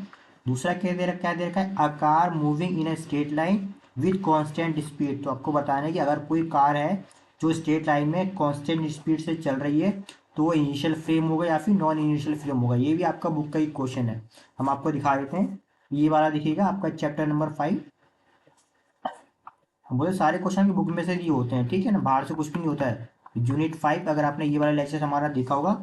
दूसरा क्या दे रखा है, a car moving in a straight line with constant speed. तो आपको बताना है कि अगर कोई कार है जो स्ट्रेट लाइन में कांस्टेंट स्पीड से चल रही है तो वो इनिशियल फ्रेम होगा या फिर नॉन इनिशियल फ्रेम होगा। ये भी आपका बुक का एक क्वेश्चन है, हम आपको दिखा देते हैं। ये वाला दिखेगा आपका चैप्टर नंबर 5। हम बोले सारे क्वेश्चन की बुक में से ये होते हैं, ठीक है ना, बाहर से कुछ भी नहीं होता है। यूनिट 5, अगर आपने ये वाला लेक्चर हमारा देखा होगा,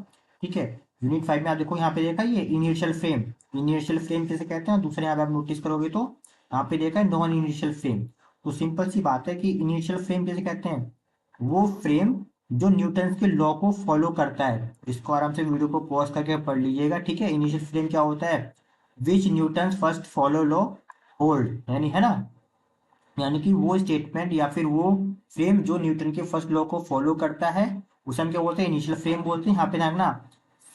ठीक है। यूनिट 5 में आप देखो, यहाँ पे देखा ये इनिशियल फ्रेम, इनिशियल फ्रेम किसे कहते हैं। दूसरे यहाँ पे आप नोटिस करोगे तो यहाँ पे देखा है नॉन इनिशियल फ्रेम। तो सिंपल सी बात है कि इनिशियल फ्रेम किसे कहते हैं, वो फ्रेम जो न्यूटन के लॉ को फॉलो करता है। इसको आराम से वीडियो को पॉज करके पढ़ लीजिएगा, ठीक है। इनिशियल फ्रेम क्या होता है, which Newton first follow law hold, यानी है ना, यानी कि वो स्टेटमेंट या फिर वो फ्रेम जो न्यूटन के फर्स्ट लॉ को फॉलो करता है, उसे हम क्या बोलते हैं, इनिशियल फ्रेम बोलते हैं। यहाँ पे देखना,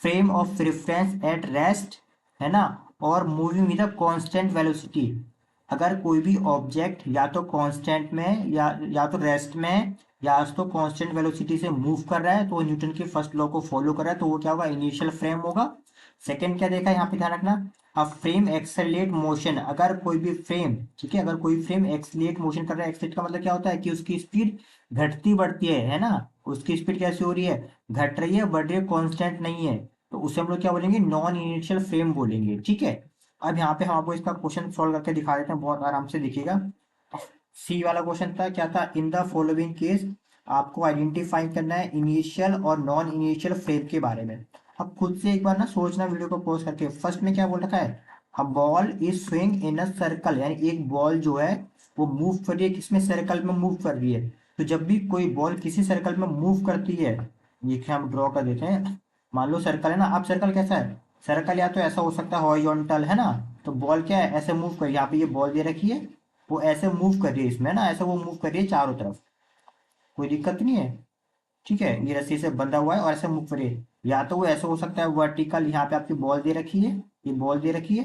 frame of reference at rest, है ना, और moving with a constant velocity. अगर कोई भी ऑब्जेक्ट या तो कांस्टेंट में या तो रेस्ट में या तो कांस्टेंट वेलोसिटी से मूव कर रहा है, तो वो न्यूटन के फर्स्ट लॉ को फॉलो कर रहा है, तो वो क्या होगा, इनिशियल फ्रेम होगा। सेकंड क्या देखा है यहाँ पे, ध्यान रखना, अ फ्रेम एक्सेलरेट मोशन। अगर कोई भी फ्रेम, ठीक है, अगर कोई फ्रेम एक्सेलरेट मोशन कर रहा है, एक्सेलरेट का मतलब क्या होता है कि उसकी स्पीड घटती बढ़ती है ना, उसकी स्पीड कैसे हो रही है, घट रही है, बढ़ रही है, कांस्टेंट नहीं है, तो उसे हम लोग क्या बोलेंगे, नॉन इनिशियल फ्रेम बोलेंगे, ठीक है। अब यहाँ पे हम आपको इसका क्वेश्चन सॉल्व करके दिखा देते हैं, बहुत आराम से देखिएगा। सी वाला क्वेश्चन था, क्या था, इन द फॉलोइंग केस आपको आइडेंटिफाई करना है इनिशियल और नॉन इनिशियल फ्रेम के बारे में। अब खुद से एक बार ना सोचना वीडियो को पॉज करके। फर्स्ट में क्या बोल रखा है, a ball is swing in a circle, यानी एक बॉल जो है वो मूव कर रही है, किसमें, सर्कल में मूव कर रही है। तो जब भी कोई बॉल किसी सर्कल में मूव करती है, ये क्या हम ड्रॉ कर देते हैं, मान लो सर्कल है ना, अब सर्कल कैसा है, सर्कल या तो ऐसा हो सकता है हॉरिजॉन्टल, है ना, तो बॉल क्या है, ऐसे मूव कर, यहाँ पे ये बॉल दे रखी है, वो ऐसे मूव कर रही है इसमें ना, ऐसे वो मूव कर रही है चारों तरफ, कोई दिक्कत नहीं है, ठीक है, ये रस्सी से बंधा हुआ है और ऐसे मूव कर रही है। या तो वो ऐसे हो सकता है वर्टिकल, यहाँ पे आपकी बॉल दे रखी है, ये बॉल दे रखी है,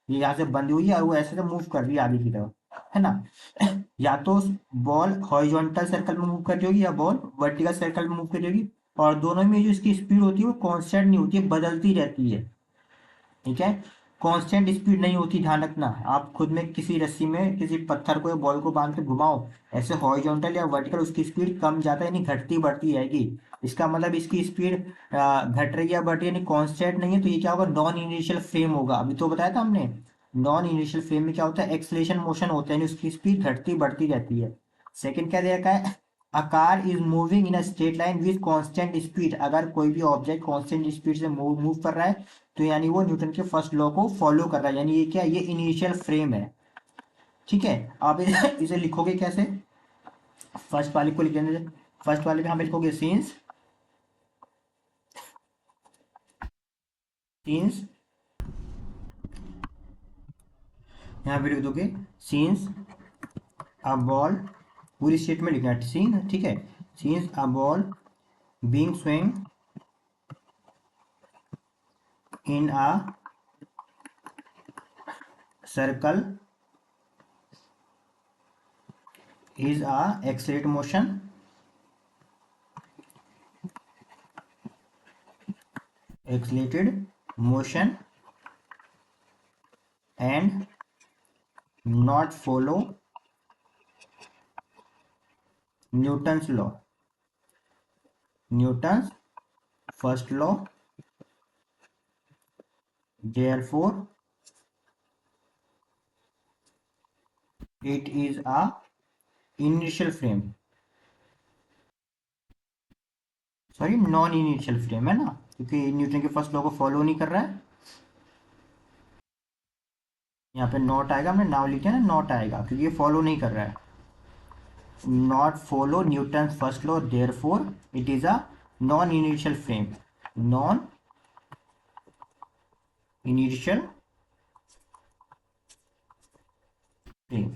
ये यहाँ से बंधी हुई है और वो ऐसे से मूव कर रही है आगे की तरफ, है ना। या तो बॉल हॉरिजॉन्टल सर्कल में मूव कर रही होगी या बॉल वर्टिकल सर्कल में मूव कर रही होगी, और दोनों में जो इसकी स्पीड होती है वो कांस्टेंट नहीं होती है, बदलती रहती है, ठीक है। कांस्टेंट स्पीड नहीं होती, ध्यान रखना। आप खुद में किसी रस्सी में किसी पत्थर को या बॉल को बांध के घुमाओ, ऐसे हॉरिजॉन्टल या वर्टिकल, उसकी स्पीड कम ज्यादा यानी घटती बढ़ती रहेगी। इसका मतलब इसकी स्पीड घट रही है बढ़ रही है, यानी कांस्टेंट नहीं है, तो ये क्या होगा, नॉन इनिशियल फ्रेम होगा। अभी तो बताया था हमने, नॉन इनिशियल फ्रेम में क्या होता है, एक्सलेशन मोशन होता है, यानी उसकी स्पीड घटती बढ़ती रहती है। सेकंड क्या देखा है, a car is moving in a straight line with constant speed. अगर कोई भी ऑब्जेक्ट कांस्टेंट स्पीड से मूव कर रहा है, तो यानी वो न्यूटन के फर्स्ट लॉ को फॉलो कर रहा है, यानी ये क्या है, ये इनिशियल फ्रेम है, ठीक है। आप इसे लिखोगे कैसे, फर्स्ट वाले को लिखेंगे, फर्स्ट वाले में हम लिखोगे सिंस, सिंस, यहाँ पे लिख दोगे सिंस अ बॉल, पूरी स्टेट में लिखना है सीन, ठीक है, since a ball being swing in a circle is a accelerate motion, accelerated motion, and not follow Newton's law, Newton's first law, therefore it is a initial frame, sorry non initial frame है ना, क्योंकि Newton के first law को follow नहीं कर रहा है। यहाँ पे नॉट आएगा, हमने नाउ लिखा है ना, नॉट आएगा क्योंकि ये फॉलो नहीं कर रहा है, not follow Newton first law, therefore it is a non initial frame, non initial frame,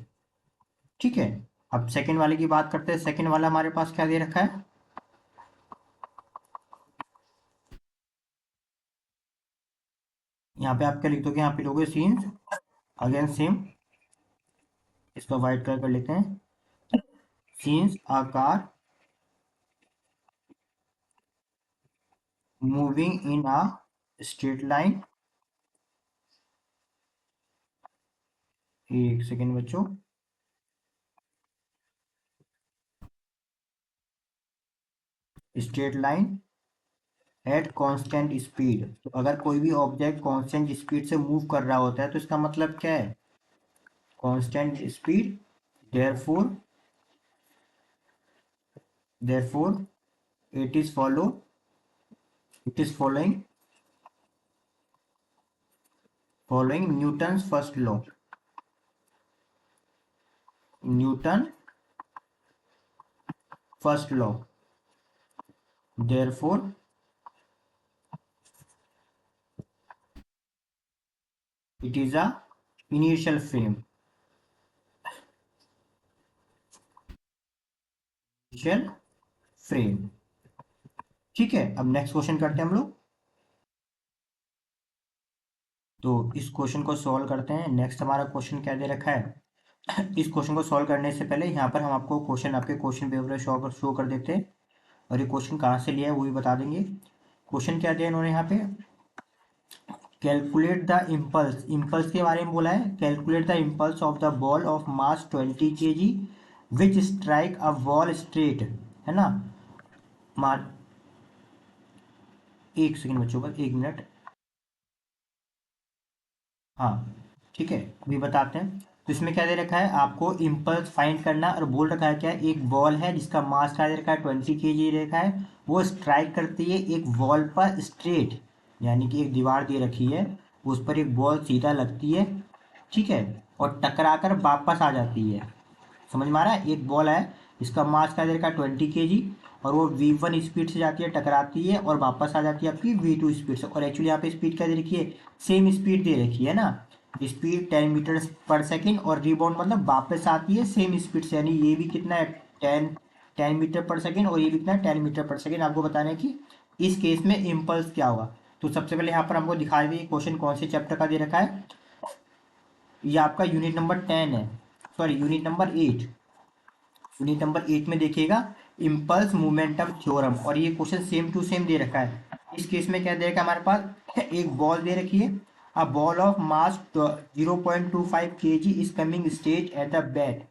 ठीक है। अब सेकंड वाले की बात करते हैं। सेकंड वाला हमारे पास क्या दे रखा है, यहाँ पे आप क्या लिख दोगे, यहाँ पे लोगे सीन्स, अगेन सेम, इसका व्हाइट कलर कर लेते हैं, सीन्स आकार moving in a straight line, एक सेकेंड बच्चों, straight line at constant speed. तो अगर कोई भी ऑब्जेक्ट कांस्टेंट स्पीड से मूव कर रहा होता है, तो इसका मतलब क्या है, constant speed, therefore, therefore it is follow, it is following, following Newton first law, Newton first law, therefore it is a initial frame, initial frame. ठीक है, अब नेक्स्ट क्वेश्चन करते हैं हम लोग। तो इस क्वेश्चन को सॉल्व करते हैं। नेक्स्ट हमारा क्वेश्चन क्या दे रखा है। इस क्वेश्चन को सॉल्व करने से पहले यहाँ पर हम आपको क्वेश्चन आपके क्वेश्चन पेपर में शो कर देते हैं, और ये क्वेश्चन कहाँ से लिया है वो भी बता देंगे। क्वेश्चन क्या दिया इन्होंने यहाँ पे, कैलकुलेट द इम्पल्स, इम्पल्स के बारे में बोला है। Calculate the impulse of the ball of mass 20 kg which strike a ball straight, है ना। मार, एक सेकंड बच्चों का, एक मिनट। हाँ, ठीक है, अभी बताते हैं। तो इसमें क्या दे रखा है, आपको इम्पल्स फाइंड करना, और बोल रखा है क्या, एक बॉल है जिसका मास क्या दे रखा है, 20 kg दे रखा है। वो स्ट्राइक करती है एक बॉल पर स्ट्रेट, यानी कि एक दीवार दे रखी है, उस पर एक बॉल सीधा लगती है, ठीक है, और टकरा कर वापस आ जाती है। समझ में आ रहा है, एक बॉल है, इसका मास क्या दे रखा है, 20 kg, और वो V1 स्पीड से जाती है, टकराती है और वापस आ जाती है आपकी V2 स्पीड से। और एक्चुअली यहाँ पे स्पीड क्या दे रखी है, सेम स्पीड दे रखी है ना, स्पीड 10 मीटर पर सेकेंड, और रिबाउंड मतलब वापस आती है सेम स्पीड से, यानी ये भी कितना है, 10 मीटर पर सेकेंड, और ये भी कितना है, 10 मीटर पर सेकेंड। आपको बताना है कि इस केस में इम्पल्स क्या होगा। तो सबसे पहले यहाँ पर हमको दिखा दिए क्वेश्चन कौन से चैप्टर का दे रखा है। ये आपका यूनिट नंबर 10 है, sorry unit number 8। Unit number 8 में देखिएगा, इम्पल्स मोमेंटम थ्योरम, और ये क्वेश्चन सेम टू सेम दे रखा है। इस केस में क्या दे रखा है हमारे पास, एक बॉल दे रखी है, a ball of mass 0.25 kg is coming stage at the bat.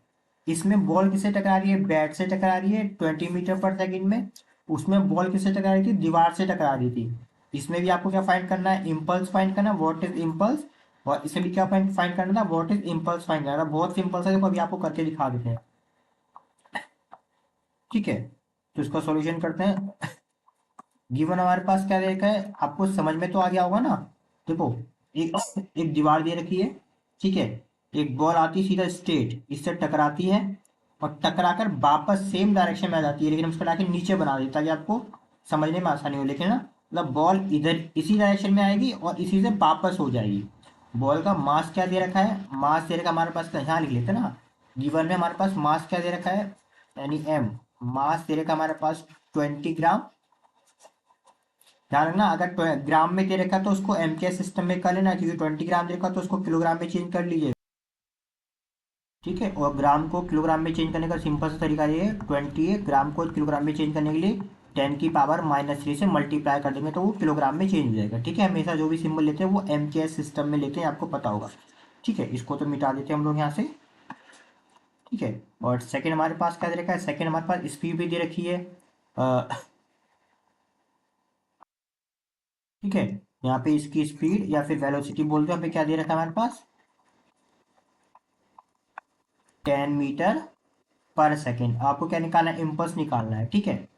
इसमें बॉल किससे टकरा रही है, बैट से टकरा रही है 20 मीटर पर सेकेंड में। उसमें बॉल किससे टकरा रही थी, दीवार से टकरा रही थी। इसमें भी आपको क्या फाइंड करना है, इम्पल्स फाइंड करना, व्हाट इज इम्पल्स। और इसमें भी क्या फाइंड करना था, व्हाट इज इम्पल्स फाइंड करना था। बहुत सिंपल सा, देखो अभी आपको करके दिखा देते हैं। ठीक है, तो इसका सॉल्यूशन करते हैं। गिवन हमारे पास क्या देखा है, आपको समझ में तो आ गया होगा ना। देखो, एक एक दीवार दे रखी है, ठीक है, एक बॉल आती है सीधा स्ट्रेट, इससे टकराती है, और टकराकर वापस सेम डायरेक्शन में आ जाती है, लेकिन हम उसको लाके नीचे बना देते ताकि आपको समझने में आसानी हो। लेकिन ना, मतलब बॉल इधर इसी डायरेक्शन में आएगी और इसी से वापस हो जाएगी। बॉल का मास क्या दे रखा है, मास दे रखा है हमारे पास, यहाँ लिख लेते हैं ना। गिवन में हमारे पास मास क्या दे रखा है, यानी एम, मास दे रखा है हमारे पास 20 ग्राम। ध्यान रखना, अगर ग्राम में दे रखा तो उसको एम के सिस्टम में कर लेना, क्योंकि 20 ग्राम दे रखा तो उसको किलोग्राम में चेंज कर लीजिए। ठीक है, और ग्राम को किलोग्राम में चेंज करने का सिंपल सा तरीका ये है, 20 ग्राम को किलोग्राम में चेंज करने के लिए 10⁻³ से मल्टीप्लाई कर देंगे तो वो किलोग्राम में चेंज हो जाएगा। ठीक है, हमेशा जो भी सिंबल लेते हैं वो एम के सिस्टम में लेते हैं, आपको पता होगा। ठीक है, इसको तो मिटा देते हैं हम लोग यहाँ से। ठीक है, और सेकंड हमारे पास क्या दे रखा है, सेकंड हमारे पास स्पीड भी दे रखी है। ठीक है, यहाँ पे इसकी स्पीड या फिर वेलोसिटी बोलते हैं, यहाँ पे क्या दे रखा है हमारे पास, 10 मीटर पर सेकेंड। आपको क्या निकालना है, इम्पल्स निकालना है। ठीक है,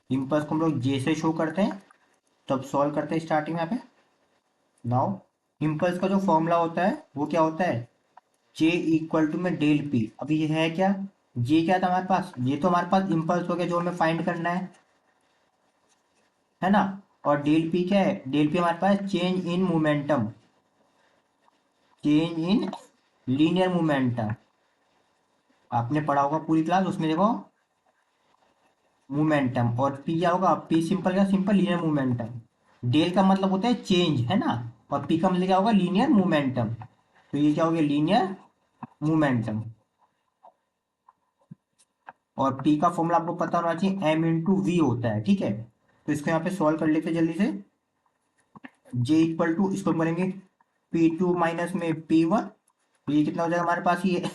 इम्पल्स को हम लोग जे से शो करते हैं, तब सॉल्व करते हैं स्टार्टिंग में यहाँ पे। नाउ, इम्पल्स का जो फॉर्मूला होता है वो क्या होता है, जे इक्वल टू में डेल पी। अभी ये है क्या, जे क्या था हमारे पास, ये तो हमारे पास इम्पल्स हो गया जो हमें फाइंड करना है ना। और डेल पी क्या है, डेल पी हमारे पास change in momentum, change in linear momentum. आपने पढ़ा होगा पूरी क्लास, उसमें देखो मोमेंटम, और पी क्या होगा, पी सिंपल क्या, सिंपल लीनियर मोमेंटम। डेल का मतलब होता है चेंज, है ना, और पी का मतलब क्या होगा, लीनियर मोमेंटम। तो ये क्या हो गया, लीनियर मोमेंटम। और पी का फॉर्मूला आपको पता होना चाहिए, एम इंटू वी होता है। ठीक है, तो इसको यहाँ पे सॉल्व कर लेते हैं जल्दी से। जे इक्वल टू, इसको करेंगे P2 - P1, तो ये कितना हो जाएगा हमारे पास, ये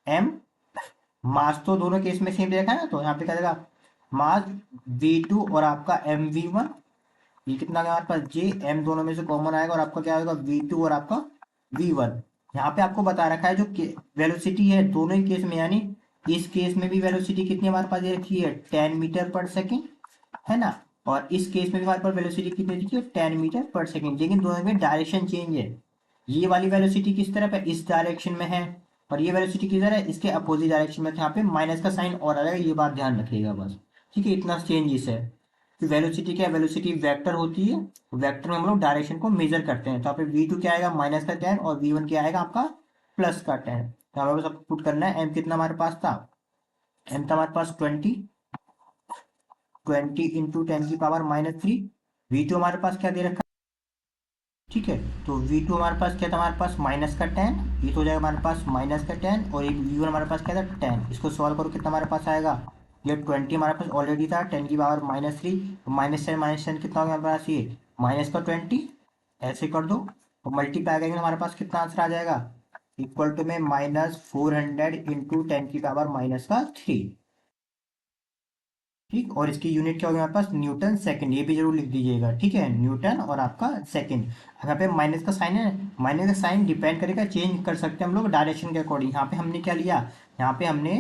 एम, मास तो दोनों केस में सेम देखा है ना, तो यहाँ पे क्या देगा, मास V2 और आपका MV1। ये कितना आ गया हमारे पास, जे, एम दोनों में से कॉमन आएगा, और आपका क्या आएगा, V2 और आपका V1। यहाँ पे आपको बता रखा है जो वेलोसिटी है दोनों ही केस में, यानी इस केस में भी वेलोसिटी कितनी हमारे पास ये रखी है, 10 मीटर पर सेकेंड, है ना। और इस केस में भी हमारे पास वेलोसिटी कितनी रखी है, 10 मीटर पर सेकेंड, लेकिन दोनों में डायरेक्शन चेंज है। ये वाली वेलोसिटी किस तरफ है, इस डायरेक्शन में है, और ये वेलोसिटी किधर है, इसके अपोजिट डायरेक्शन में, यहाँ पे माइनस का साइन और आ जाएगा, ये बात ध्यान रखिएगा बस। ठीक है, इतना चेंजेस है कि वेलोसिटी क्या है, वेलोसिटी वेक्टर होती है, वेक्टर में हम लोग डायरेक्शन को मेजर करते हैं। तो यहाँ पे v2 क्या आएगा, माइनस का 10, और v1 क्या आएगा आपका प्लस का 10। तो हमें सब पुट करना है। m कितना हमारे पास था, m था हमारे पास 20, 20 इंटू 10⁻³ v2 हमारे पास क्या दे रखा है। ठीक है, तो v2 हमारे पास क्या था, हमारे पास माइनस का 10, ये तो हो जाएगा हमारे पास माइनस का 10, और एक v1 हमारे पास क्या था 10। इसको सॉल्व करो कितना हमारे पास आएगा, ये 20 हमारे पास ऑलरेडी था, 10⁻³ -10 कितना हो गया हमारे पास, ये -20। ऐसे कर दो और मल्टीप्लाई करेंगे तो हमारे पास कितना आंसर आ जाएगा, इक्वल टू में -400 इंटू 10⁻³ ठीक। और इसकी यूनिट क्या होगी हमारे पास, न्यूटन सेकंड, ये भी जरूर लिख दीजिएगा। ठीक है, न्यूटन और आपका सेकंड। यहाँ पे माइनस का साइन है, माइनस का साइन डिपेंड करेगा, चेंज कर सकते हैं हम लोग डायरेक्शन के अकॉर्डिंग। यहाँ पे हमने क्या लिया, यहाँ पे हमने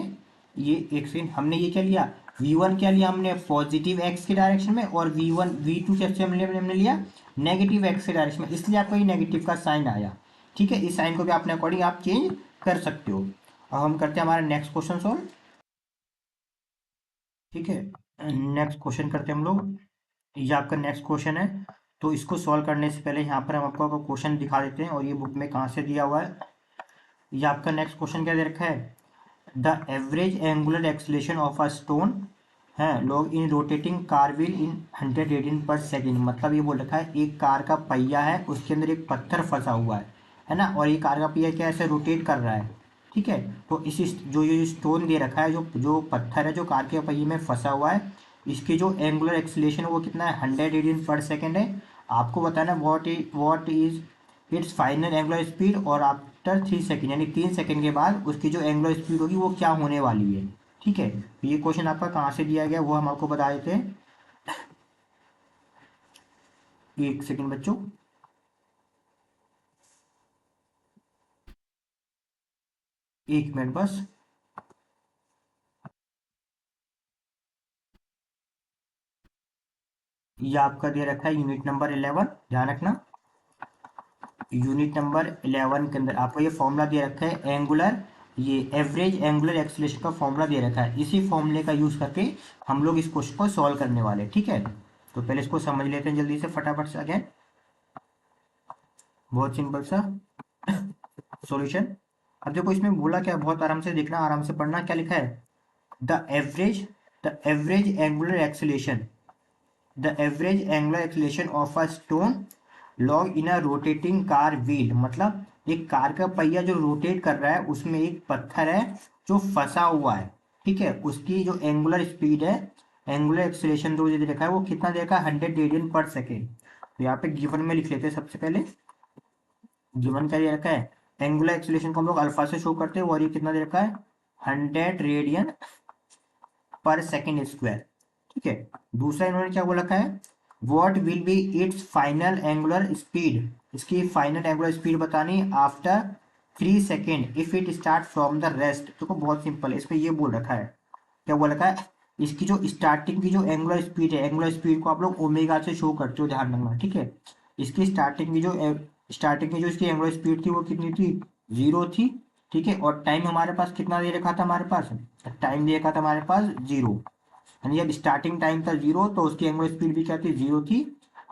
ये एक सेकंड, हमने ये क्या लिया, v1 क्या लिया हमने पॉजिटिव x के डायरेक्शन में, और v2 कैसे हमने लिया नेगेटिव x के डायरेक्शन में, इसलिए आपको ये नेगेटिव का साइन आया। ठीक है, इस साइन को भी अपने अकॉर्डिंग आप चेंज कर सकते हो। अब हम करते हैं हमारा नेक्स्ट क्वेश्चन सॉल्व। ठीक है, नेक्स्ट क्वेश्चन करते हैं हम लोग। ये आपका नेक्स्ट क्वेश्चन है। तो इसको सॉल्व करने से पहले यहाँ पर हम आपको क्वेश्चन दिखा देते हैं, और ये बुक में कहाँ से दिया हुआ है। ये आपका नेक्स्ट क्वेश्चन क्या दे रखा है, the average angular acceleration of a stone है log in rotating car wheel in 100 radian per second. मतलब ये बोल रखा है एक कार का पहिया है, उसके अंदर एक पत्थर फंसा हुआ है ना, और ये कार का पहिया क्या ऐसे रोटेट कर रहा है। ठीक है, तो इस जो ये स्टोन दे रखा है, जो जो पत्थर है जो कार के पहिए में फंसा हुआ है, इसकी जो एंगुलर एक्सलेशन है वो कितना है, 100 रेडियन पर सेकेंड है। आपको बताना what is it's final angular speed, और आफ्टर 3 सेकेंड, यानी 3 सेकेंड के बाद उसकी जो एंगुलर स्पीड होगी वो क्या होने वाली है। ठीक है, तो ये क्वेश्चन आपका कहाँ से दिया गया वो हम आपको बता देते हैं। एक सेकेंड बच्चों, एक मिनट बस। ये आपका दे रखा है यूनिट नंबर 11, ध्यान रखना। यूनिट नंबर 11 के अंदर आपको ये फॉर्मूला दे रखा है एंगुलर, ये एवरेज एंगुलर एक्सीलरेशन का फॉर्मूला दे रखा है। इसी फॉर्मूले का यूज करके हम लोग इस क्वेश्चन को सॉल्व करने वाले हैं। ठीक है, तो पहले इसको समझ लेते हैं जल्दी से फटाफट से अगेन। बहुत सिंपल सा सॉल्यूशन। अब देखो इसमें बोला क्या, बहुत आराम से देखना, आराम से पढ़ना, क्या लिखा है, the average the average angular acceleration the average angular acceleration of a stone log in a rotating car wheel. मतलब एक कार का पहिया जो रोटेट कर रहा है, उसमें एक पत्थर है जो फंसा हुआ है। ठीक है, उसकी जो एंगुलर स्पीड है, एंगुलर एक्सीलरेशन जो दे रखा है वो कितना दे रखा है, 100 रेडियन पर सेकेंड। तो यहाँ पे गिवन में लिख लेते हैं सबसे पहले। गिवन क्या दे रखा है, एंगुलर एक्सीलरेशन को हम लोग अल्फा से शो करते हैं, और ये कितना दे रखा है 100 रेडियन पर सेकेंड स्क्वायर। ठीक है, दूसरा इन्होंने क्या बोला रखा है, what will be it's final angular speed. इसकी फाइनल एंगुलर स्पीड बतानी after 3 second if it start from the rest. देखो बहुत सिंपल है, इसमें ये बोल रखा है, क्या बोल रखा है, इसकी जो स्टार्टिंग की जो एंगुलर स्पीड है, एंगुलर स्पीड को आप लोग ओमेगा से शो करते हो, ध्यान रखना। ठीक है, इसकी स्टार्टिंग की जो इसकी एंगुलर स्पीड थी वो कितनी थी, 0 थी। ठीक है, और टाइम हमारे पास कितना दे रखा था, हमारे पास टाइम दे रखा था हमारे पास 0, यानी जब स्टार्टिंग टाइम था 0 तो उसकी एंगुलर स्पीड भी क्या थी, 0 थी।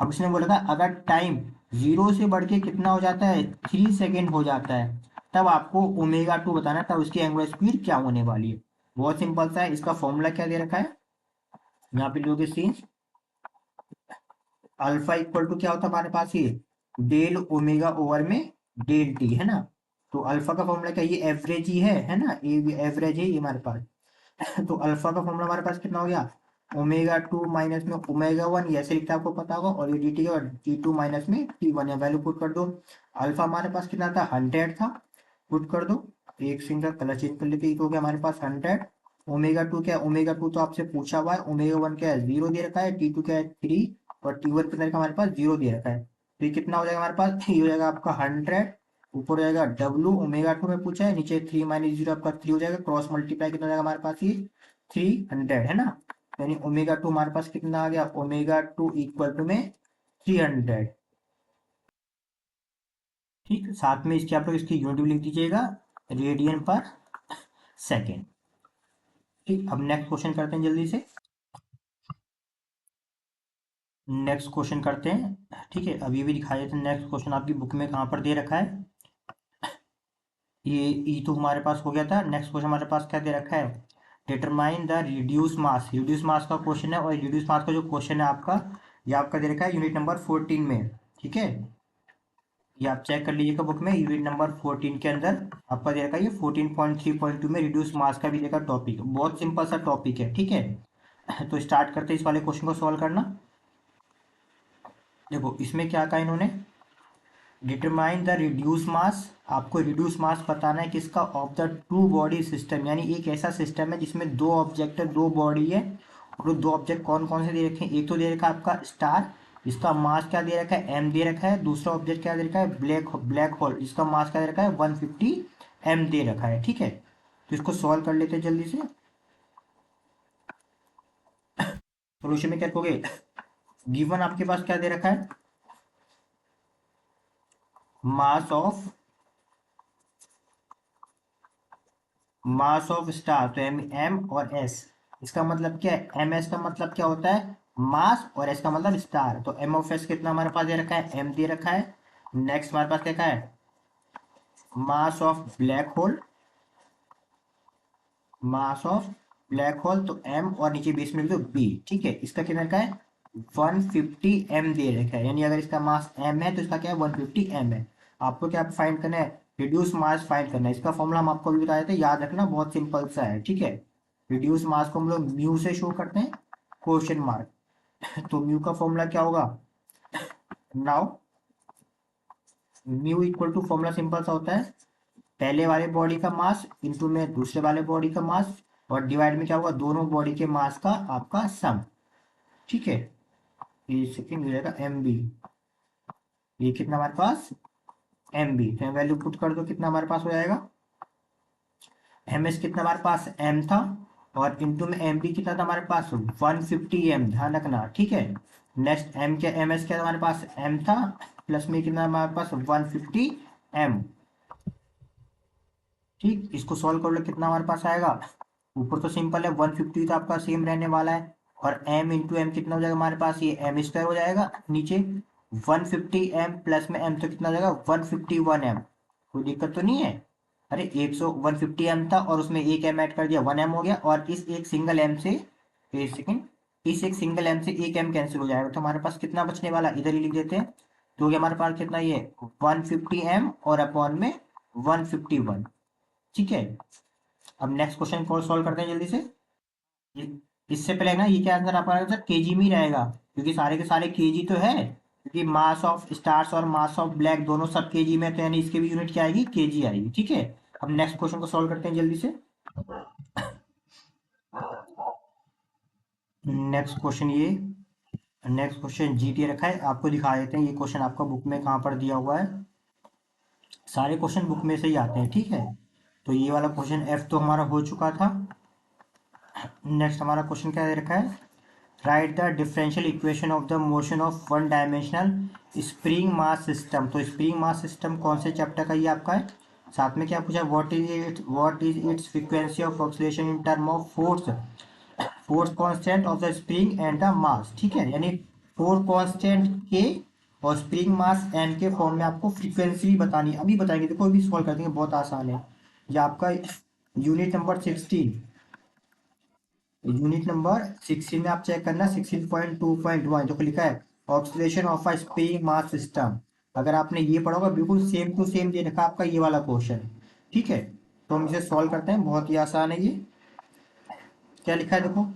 अब उसने बोला था अगर टाइम 0 से बढ़ के कितना हो जाता है, 3 सेकेंड हो जाता है, तब आपको ओमेगा 2 बताना, तब उसकी एंगुलर स्पीड क्या होने वाली है। बहुत सिंपल सा है, इसका फॉर्मूला क्या दे रखा है, यहाँ पे लोगे सी अल्फा इक्वल टू क्या होता है हमारे पास, ये डेल ओमेगा ओवर में डेल टी, है ना। तो अल्फा का फॉर्मूला क्या, ये एवरेज ही है ना, ये एवरेज है ये हमारे पास। तो अल्फा का फॉर्मूला हमारे पास कितना हो गया, ओमेगा 2 माइनस में ओमेगा 1, ये ऐसे लिखता है आपको पता होगा, और ये डी टी और T2 माइनस में T1, या वैल्यू पुट कर दो। अल्फा हमारे पास कितना था, 100 था, पुट कर दो। एक सिंगल कलर चेंज कर लेते, तो हो गया हमारे पास 100। ओमेगा 2 क्या है, ओमेगा 2 तो आपसे पूछा हुआ है, ओमेगा 1 क्या है 0 दे रखा है, T2 क्या है 3, और T1 कितना का हमारे पास 0 दे रखा है। तो ये कितना हो जाएगा हमारे पास, ये हो जाएगा आपका 100, ऊपर हो जाएगा डब्ल्यू, ओमेगा 2 में पूछा है, नीचे 3 माइनस 0 आपका 3 हो जाएगा, क्रॉस मल्टीप्लाई कितना हो जाएगा हमारे पास, ये 300, है ना। यानी ओमेगा 2 हमारे पास कितना आ गया, ओमेगा 2 इक्वल टू में 300। ठीक, साथ में इसकी आप लोग इसकी यूनिट भी लिख दीजिएगा, रेडियन पर सेकेंड। ठीक, अब नेक्स्ट क्वेश्चन करते हैं जल्दी से। नेक्स्ट क्वेश्चन करते हैं, ठीक है, अभी भी दिखाई देते हैं। नेक्स्ट क्वेश्चन आपकी बुक में कहाँ पर दे रखा है, ये ई तो हमारे पास हो गया था। नेक्स्ट क्वेश्चन हमारे पास क्या दे रखा है, determine the reduce mass. Reduce mass का क्वेश्चन है, और रिड्यूस मास का जो क्वेश्चन है आपका, ये आपका दे रखा है यूनिट नंबर 14 में। ठीक है, ये आप चेक कर लीजिएगा बुक में, यूनिट नंबर 14 के अंदर आपका दे रखा है ये 14.3.2 में रिड्यूस मास का भी देखा टॉपिक। बहुत सिंपल सा टॉपिक है, ठीक है। तो स्टार्ट करते हैं इस वाले क्वेश्चन को सॉल्व करना। देखो इसमें क्या कहा इन्होंने, डिटरमाइन द रिड्यूस मास। आपको रिड्यूस मास बताना है किसका, of the two body system, यानी एक ऐसा सिस्टम है जिसमें दो ऑब्जेक्ट है, दो बॉडी है। और वो दो ऑब्जेक्ट कौन कौन से दे रखे हैं, एक तो दे रखा है आपका स्टार, इसका मास क्या दे रखा है, एम दे रखा है। दूसरा ऑब्जेक्ट क्या दे रखा है, ब्लैक होल, इसका मास क्या दे रखा है, 150 एम दे रखा है। ठीक है, तो इसको सॉल्व कर लेते हैं जल्दी से। सोल्यूशन में क्या करोगे, गिवन आपके पास क्या दे रखा है, मास ऑफ स्टार, तो एम एम और एस, इसका मतलब क्या है, एम एस का मतलब क्या होता है मास, और एस का मतलब स्टार। तो एम ऑफ एस कितना हमारे पास दे रखा है, एम दे रखा है। नेक्स्ट हमारे पास क्या है, mass of black hole, mass of black hole तो एम, और नीचे बेस में भी तो बी। ठीक है, इसका कितना का है, 150 एम दे रखा है, यानी अगर इसका मास एम है तो इसका क्या है, 150 एम है। आपको क्या फाइंड करना है, रिड्यूस मास फाइंड करना है। इसका फॉर्मूला हम आपको भी बताए थे, याद रखना, बहुत सिंपल सा है। ठीक है, रिड्यूस मास को हम लोग म्यू से शो करते हैं, क्वेश्चन मार्क। तो म्यू का फॉर्मूला क्या होगा, now mu equal to, formula simple सा होता है, पहले वाले बॉडी का मास इंटू में दूसरे वाले बॉडी का मास, और डिवाइड में क्या होगा, दोनों बॉडी के मास का आपका सम। ठीक है, ये सेकेंड हो जाएगा एम बी, ये कितना हमारे पास, एम बी, तो वैल्यू पुट कर दो, कितना हमारे पास हो जाएगा, एम एस कितना हमारे पास एम था, और इंटू में एम बी कितना था हमारे पास, 150 एम, ध्यान रखना। ठीक है, नेक्स्ट एम क्या, एम एस क्या था हमारे पास, एम था, प्लस में कितना हमारे पास 150 एम। ठीक, इसको सॉल्व कर लो, कितना हमारे पास आएगा, ऊपर तो सिंपल है, 150 तो आपका सेम रहने वाला है, और m इंटू एम कितना हो जाएगा हमारे पास, ये एम स्क्वायर हो जाएगा नीचे, 150 एम प्लस में m तो कितना हो जाएगा, 151 एम। कोई दिक्कत तो नहीं है, अरे 150 एम था और उसमें एक एम ऐड कर दिया, 1 एम हो गया, और इस एक सिंगल एम से, एक सेकेंड, इस एक सिंगल एम से एक एम कैंसिल हो जाएगा, तो हमारे पास कितना बचने वाला, इधर ही लिख देते हैं। तो ये हमारे पास कितना, ये 150 एम और अपॉन में 151। ठीक है, अब नेक्स्ट क्वेश्चन को सॉल्व करते हैं जल्दी से। इससे पहले ना, ये क्या आंसर आपका आंसर केजी में ही रहेगा, क्योंकि सारे के सारे केजी तो है, क्योंकि मास ऑफ स्टार्स और मास ऑफ ब्लैक दोनों सब केजी में, तो यानी इसके भी यूनिट क्या आएगी, केजी आएगी। ठीक है, अब नेक्स्ट क्वेश्चन को सॉल्व करते हैं जल्दी से। नेक्स्ट क्वेश्चन ये, नेक्स्ट क्वेश्चन जीटी रखा है, आपको दिखा देते हैं ये क्वेश्चन आपका बुक में कहाँ पर दिया हुआ है। सारे क्वेश्चन बुक में से ही आते हैं। ठीक है, तो ये वाला क्वेश्चन एफ तो हमारा हो चुका था। नेक्स्ट हमारा क्वेश्चन क्या दे रखा है, right the differential equation of the motion of one dimensional spring mass system. तो स्प्रिंग मास सिस्टम कौन से चैप्टर का ये आपका है, साथ में क्या पूछा, what is it's frequency of oscillation in term of force constant of the spring and the mass. ठीक है, यानी फोर्स कांस्टेंट के और स्प्रिंग मास एन के फॉर्म में आपको फ्रीक्वेंसी बतानी, अभी बताएंगे, देखो अभी सॉल्व कर देंगे, बहुत आसान है। ये आपका यूनिट नंबर 16, यूनिट नंबर 16 में आप चेक करना, 16.2.1 जो लिखा है, oscillation of a spring mass system. अगर आपने ये पढ़ा होगा, बिल्कुल सेम टू सेम दे रखा आपका ये वाला क्वेश्चन। ठीक है, तो हम इसे सॉल्व करते हैं, बहुत ही आसान है ये। क्या लिखा है देखो,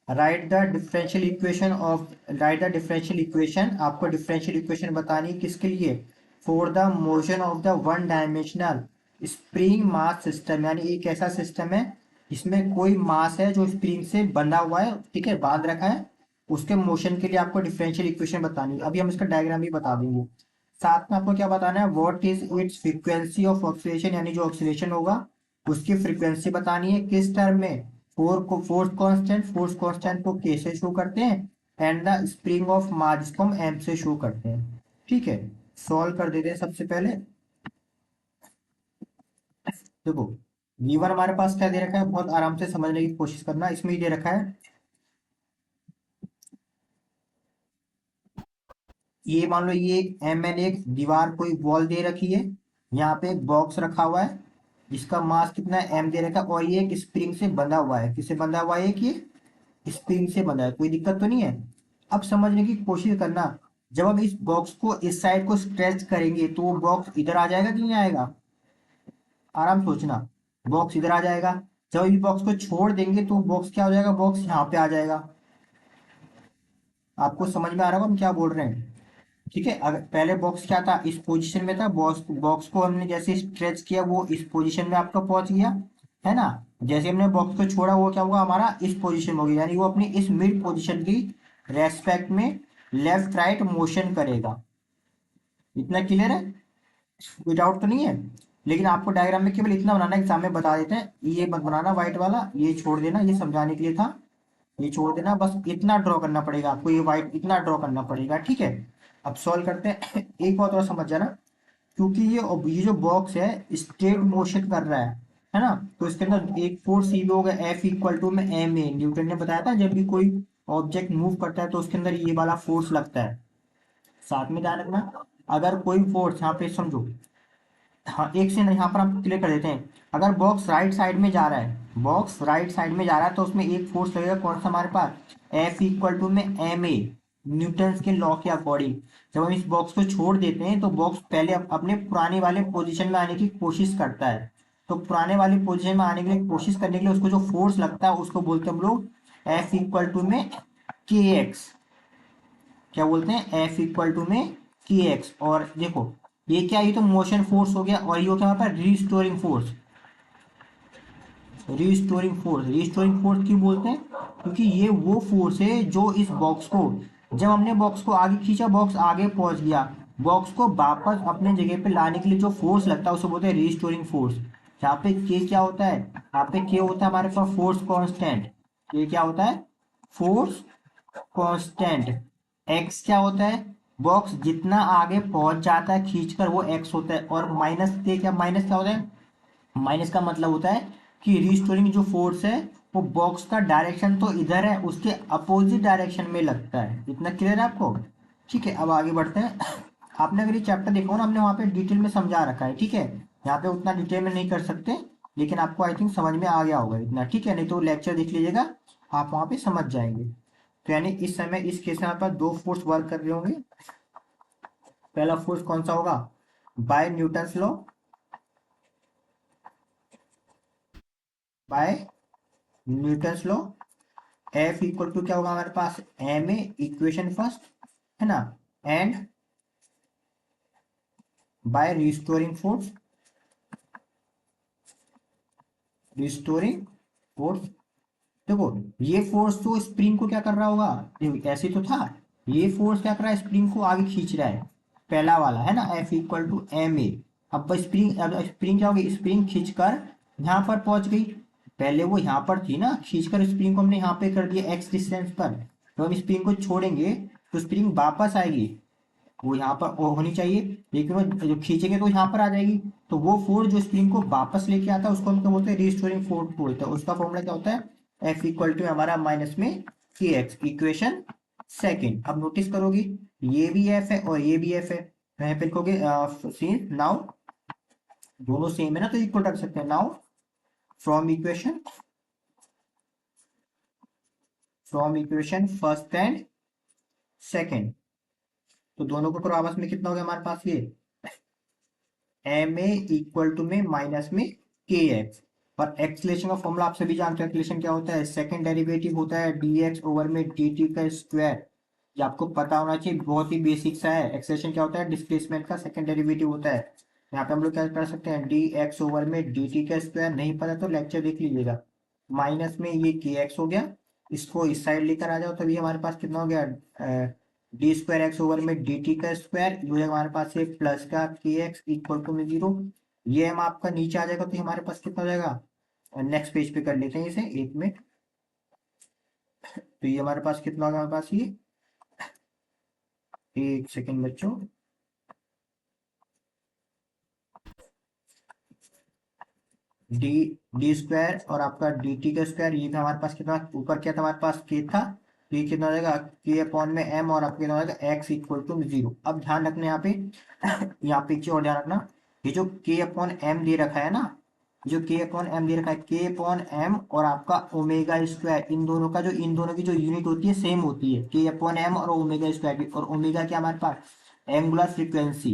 राइट द डिफरेंशियल इक्वेशन, आपको डिफरेंशियल इक्वेशन बतानी है किसके लिए, for the motion of the one dimensional spring mass system, यानी एक ऐसा सिस्टम है जिसमें कोई मास है जो स्प्रिंग से बंधा हुआ है, ठीक है, बांध रखा है, उसके मोशन के लिए आपको डिफरेंशियल इक्वेशन बतानी है। अभी हम इसका डायग्राम भी बता देंगे। साथ में आपको क्या बताना है, what is it's frequency of oscillation, यानी जो ऑक्सीलेशन होगा उसकी फ्रीक्वेंसी बतानी है, किस टर्म में, फोर्स कांस्टेंट को के से शो करते हैं, and the spring of mass जिसको हम एम से शो करते हैं। ठीक है, सॉल्व कर देते हैं सबसे पहले। देखो V1 हमारे पास क्या दे रखा है, बहुत आराम से समझने की कोशिश करना, इसमें ही दे रखा है, ये मान लो ये एक एक दीवार कोई वॉल दे रखी है, यहाँ पे एक बॉक्स रखा हुआ है जिसका मास कितना है m दे रखा है, और ये एक स्प्रिंग से बंधा हुआ है, किससे बंधा हुआ है, कि ये स्प्रिंग से बंधा है, कोई दिक्कत तो नहीं है। अब समझने की कोशिश करना, जब हम इस बॉक्स को इस साइड को स्ट्रेच करेंगे तो वो बॉक्स इधर आ जाएगा कि नहीं आएगा, आराम सोचना, बॉक्स इधर आ जाएगा। जब इस बॉक्स को छोड़ देंगे तो बॉक्स क्या हो जाएगा, बॉक्स यहाँ पे आ जाएगा। आपको समझ में आ रहा होगा हम क्या बोल रहे हैं। ठीक है, अगर पहले बॉक्स क्या था, इस पोजीशन में था, बॉक्स बॉक्स को हमने जैसे स्ट्रेच किया वो इस पोजीशन में आपका पहुंच गया, है ना। जैसे हमने बॉक्स को छोड़ा वो क्या होगा, हमारा इस पोजीशन में हो गया, यानी वो अपनी इस मिड पोजीशन की रेस्पेक्ट में लेफ्ट राइट मोशन करेगा। इतना क्लियर है, कोई डाउट तो नहीं है। लेकिन आपको डायग्राम में केवल इतना बनाना है, एग्जाम में बता देते हैं, ये मत बनाना व्हाइट वाला, ये छोड़ देना, ये समझाने के लिए था, ये छोड़ देना, बस इतना ड्रॉ करना पड़ेगा आपको, ये व्हाइट इतना ड्रॉ करना पड़ेगा, ठीक है। अब सॉल्व करते हैं। एक बात और समझ जाना, क्योंकि ये जो बॉक्स है स्ट्रेट मोशन कर रहा है ना, तो इसके अंदर एक फोर्स ई होगा, एफ इक्वल टू में एम ए, न्यूटन ने बताया था जब भी कोई ऑब्जेक्ट मूव करता है तो उसके अंदर ये वाला फोर्स लगता है। साथ में ध्यान रखना, अगर कोई फोर्स यहाँ पे समझो, हाँ एक से यहाँ पर हम क्लियर कर देते हैं, अगर बॉक्स राइट साइड में जा रहा है, बॉक्स राइट साइड में जा रहा है तो उसमें एक फोर्स लगेगा, कौन सा हमारे पास, एफ इक्वल टू में एम ए, न्यूटन के लॉ के अकॉर्डिंग। जब हम इस बॉक्स को छोड़ देते हैं तो बॉक्स पहले अपने पुराने वाले पोजीशन में आने की कोशिश करता है, तो पुराने वाली पोजीशन में आने के लिए कोशिश करने के लिए उसको जो फोर्स लगता है उसको बोलते हैं हम लोग एफ इक्वल टू में के एक्स। क्या बोलते हैं, एफ इक्वल टू में के एक्स। और देखो ये क्या, ये तो मोशन फोर्स हो गया, और ये हो क्या हमारे पास, रीस्टोरिंग फोर्स। रीस्टोरिंग फोर्स क्यों बोलते हैं, क्योंकि ये वो फोर्स है जो इस बॉक्स को, जब हमने बॉक्स को आगे खींचा बॉक्स आगे पहुंच गया, बॉक्स को वापस अपने जगह पे लाने के लिए जो फोर्स लगता है उसे बोलते हैं रीस्टोरिंग फोर्स। यहाँ पे के क्या होता है, यहाँ पे के होता है हमारे पास फोर्स कांस्टेंट, के क्या होता है, फोर्स कांस्टेंट। एक्स क्या होता है, बॉक्स जितना आगे पहुंच जाता है खींचकर वो एक्स होता है, और माइनस के क्या, माइनस क्या होता है, माइनस का मतलब होता है कि रिस्टोरिंग जो फोर्स है वो बॉक्स का डायरेक्शन तो इधर है, उसके अपोजिट डायरेक्शन में लगता है। इतना क्लियर है आपको, ठीक है। अब आगे बढ़ते हैं। आपने अगर ये चैप्टर देखो ना, हमने वहाँ पे डिटेल में समझा रखा है, ठीक है, यहाँ पे उतना डिटेल में नहीं कर सकते, लेकिन आपको आई थिंक समझ में आ गया होगा इतना, ठीक है, नहीं तो लेक्चर देख लीजिएगा, आप वहाँ पे समझ जाएंगे। तो यानी इस समय इस केस में हमारे पास दो फोर्स वर्क कर रहे होंगे। पहला फोर्स कौन सा होगा, by Newton's law, by Newton's law, F equal to क्या होगा हमारे पास, एम ए, इक्वेशन फर्स्ट, है ना, and by restoring force, restoring force. देखो ये फोर्स तो स्प्रिंग को क्या कर रहा होगा, देखो ऐसे तो था, ये फोर्स क्या कर रहा है, स्प्रिंग को आगे खींच रहा है, पहला वाला है ना, F equal to M A. अब स्प्रिंग क्या होगी, स्प्रिंग खींचकर यहाँ पर पहुंच गई, पहले वो यहाँ पर थी ना, खींचकर स्प्रिंग को हमने यहाँ पे कर दिया एक्स डिस्टेंस पर, तो हम स्प्रिंग को छोड़ेंगे तो स्प्रिंग वापस आएगी, वो यहाँ पर होनी चाहिए, लेकिन वो जो खींचेंगे तो यहाँ पर आ जाएगी। तो वो फोर्स जो स्प्रिंग को वापस लेके आता है उसको हम क्या बोलते हैं, रिस्टोरिंग फोर्स बोलते हैं। उसका फॉर्मूला क्या होता है, एफ इक्वल टू हमारा माइनस में के एक्स, इक्वेशन सेकेंड। अब नोटिस करोगे ये भी एफ है और ये भी एफ है, वहां पे लिखोगे सिंस नाउ दोनों सेम है ना तो इक्वल रख सकते हैं, now from equation, from equation first and second, तो दोनों को करो आपस में, कितना हो गया हमारे पास, ये एम ए इक्वल टू में माइनस में के एक्स। और एक्सलेशन का फॉर्मूला आप सभी जानते हैं, एक्सलेशन क्या होता है, सेकंड डेरिवेटिव होता है डी एक्स ओवर में डी टी का स्क्वायर। ये आपको पता होना चाहिए, बहुत ही बेसिक सा है। एक्सलेशन क्या होता है, डिस्प्लेसमेंट का सेकंड डेरिवेटिव होता है। यहाँ पे हम लोग क्या कर सकते हैं, डी एक्स ओवर में डी टी का स्क्वायर, नहीं पता तो लेक्चर देख लीजिएगा। माइनस में ये के एक्स हो गया, इसको इस साइड लेकर आ जाओ तभी हमारे पास कितना हो गया, डी स्क्वायर एक्स ओवर में डी टी का स्क्वायर, ये हो जाएगा हमारे पास ये प्लस का के एक्स इक्वल टू में जीरो। ये हम आपका नीचे आ जाएगा तो हमारे पास कितना हो जाएगा, नेक्स्ट पेज पे कर लेते हैं इसे एक में। तो ये हमारे पास कितना होगा, हमारे पास ये, एक सेकेंड बच्चों, डी डी स्क्वायर और आपका डी टी का स्क्वायर, ये भी हमारे पास कितना ऊपर क्या था हमारे पास के था, तो ये कितना हो जाएगा के अपॉन में एम और आपका कितना हो जाएगा एक्स इक्वल टू 0। अब ध्यान रखना यहाँ पे यहाँ पे एक चीज और ध्यान रखना, ये जो के अपॉन एम दे रखा है ना, जो के अपॉन एम दे रखा है, के अपॉन एम और आपका ओमेगा स्क्वायर, इन दोनों का जो इन दोनों की जो यूनिट होती है सेम होती है, के अपॉन एम और ओमेगा स्क्वायर की। और ओमेगा क्या हमारे पास एंगुलर फ्रीक्वेंसी,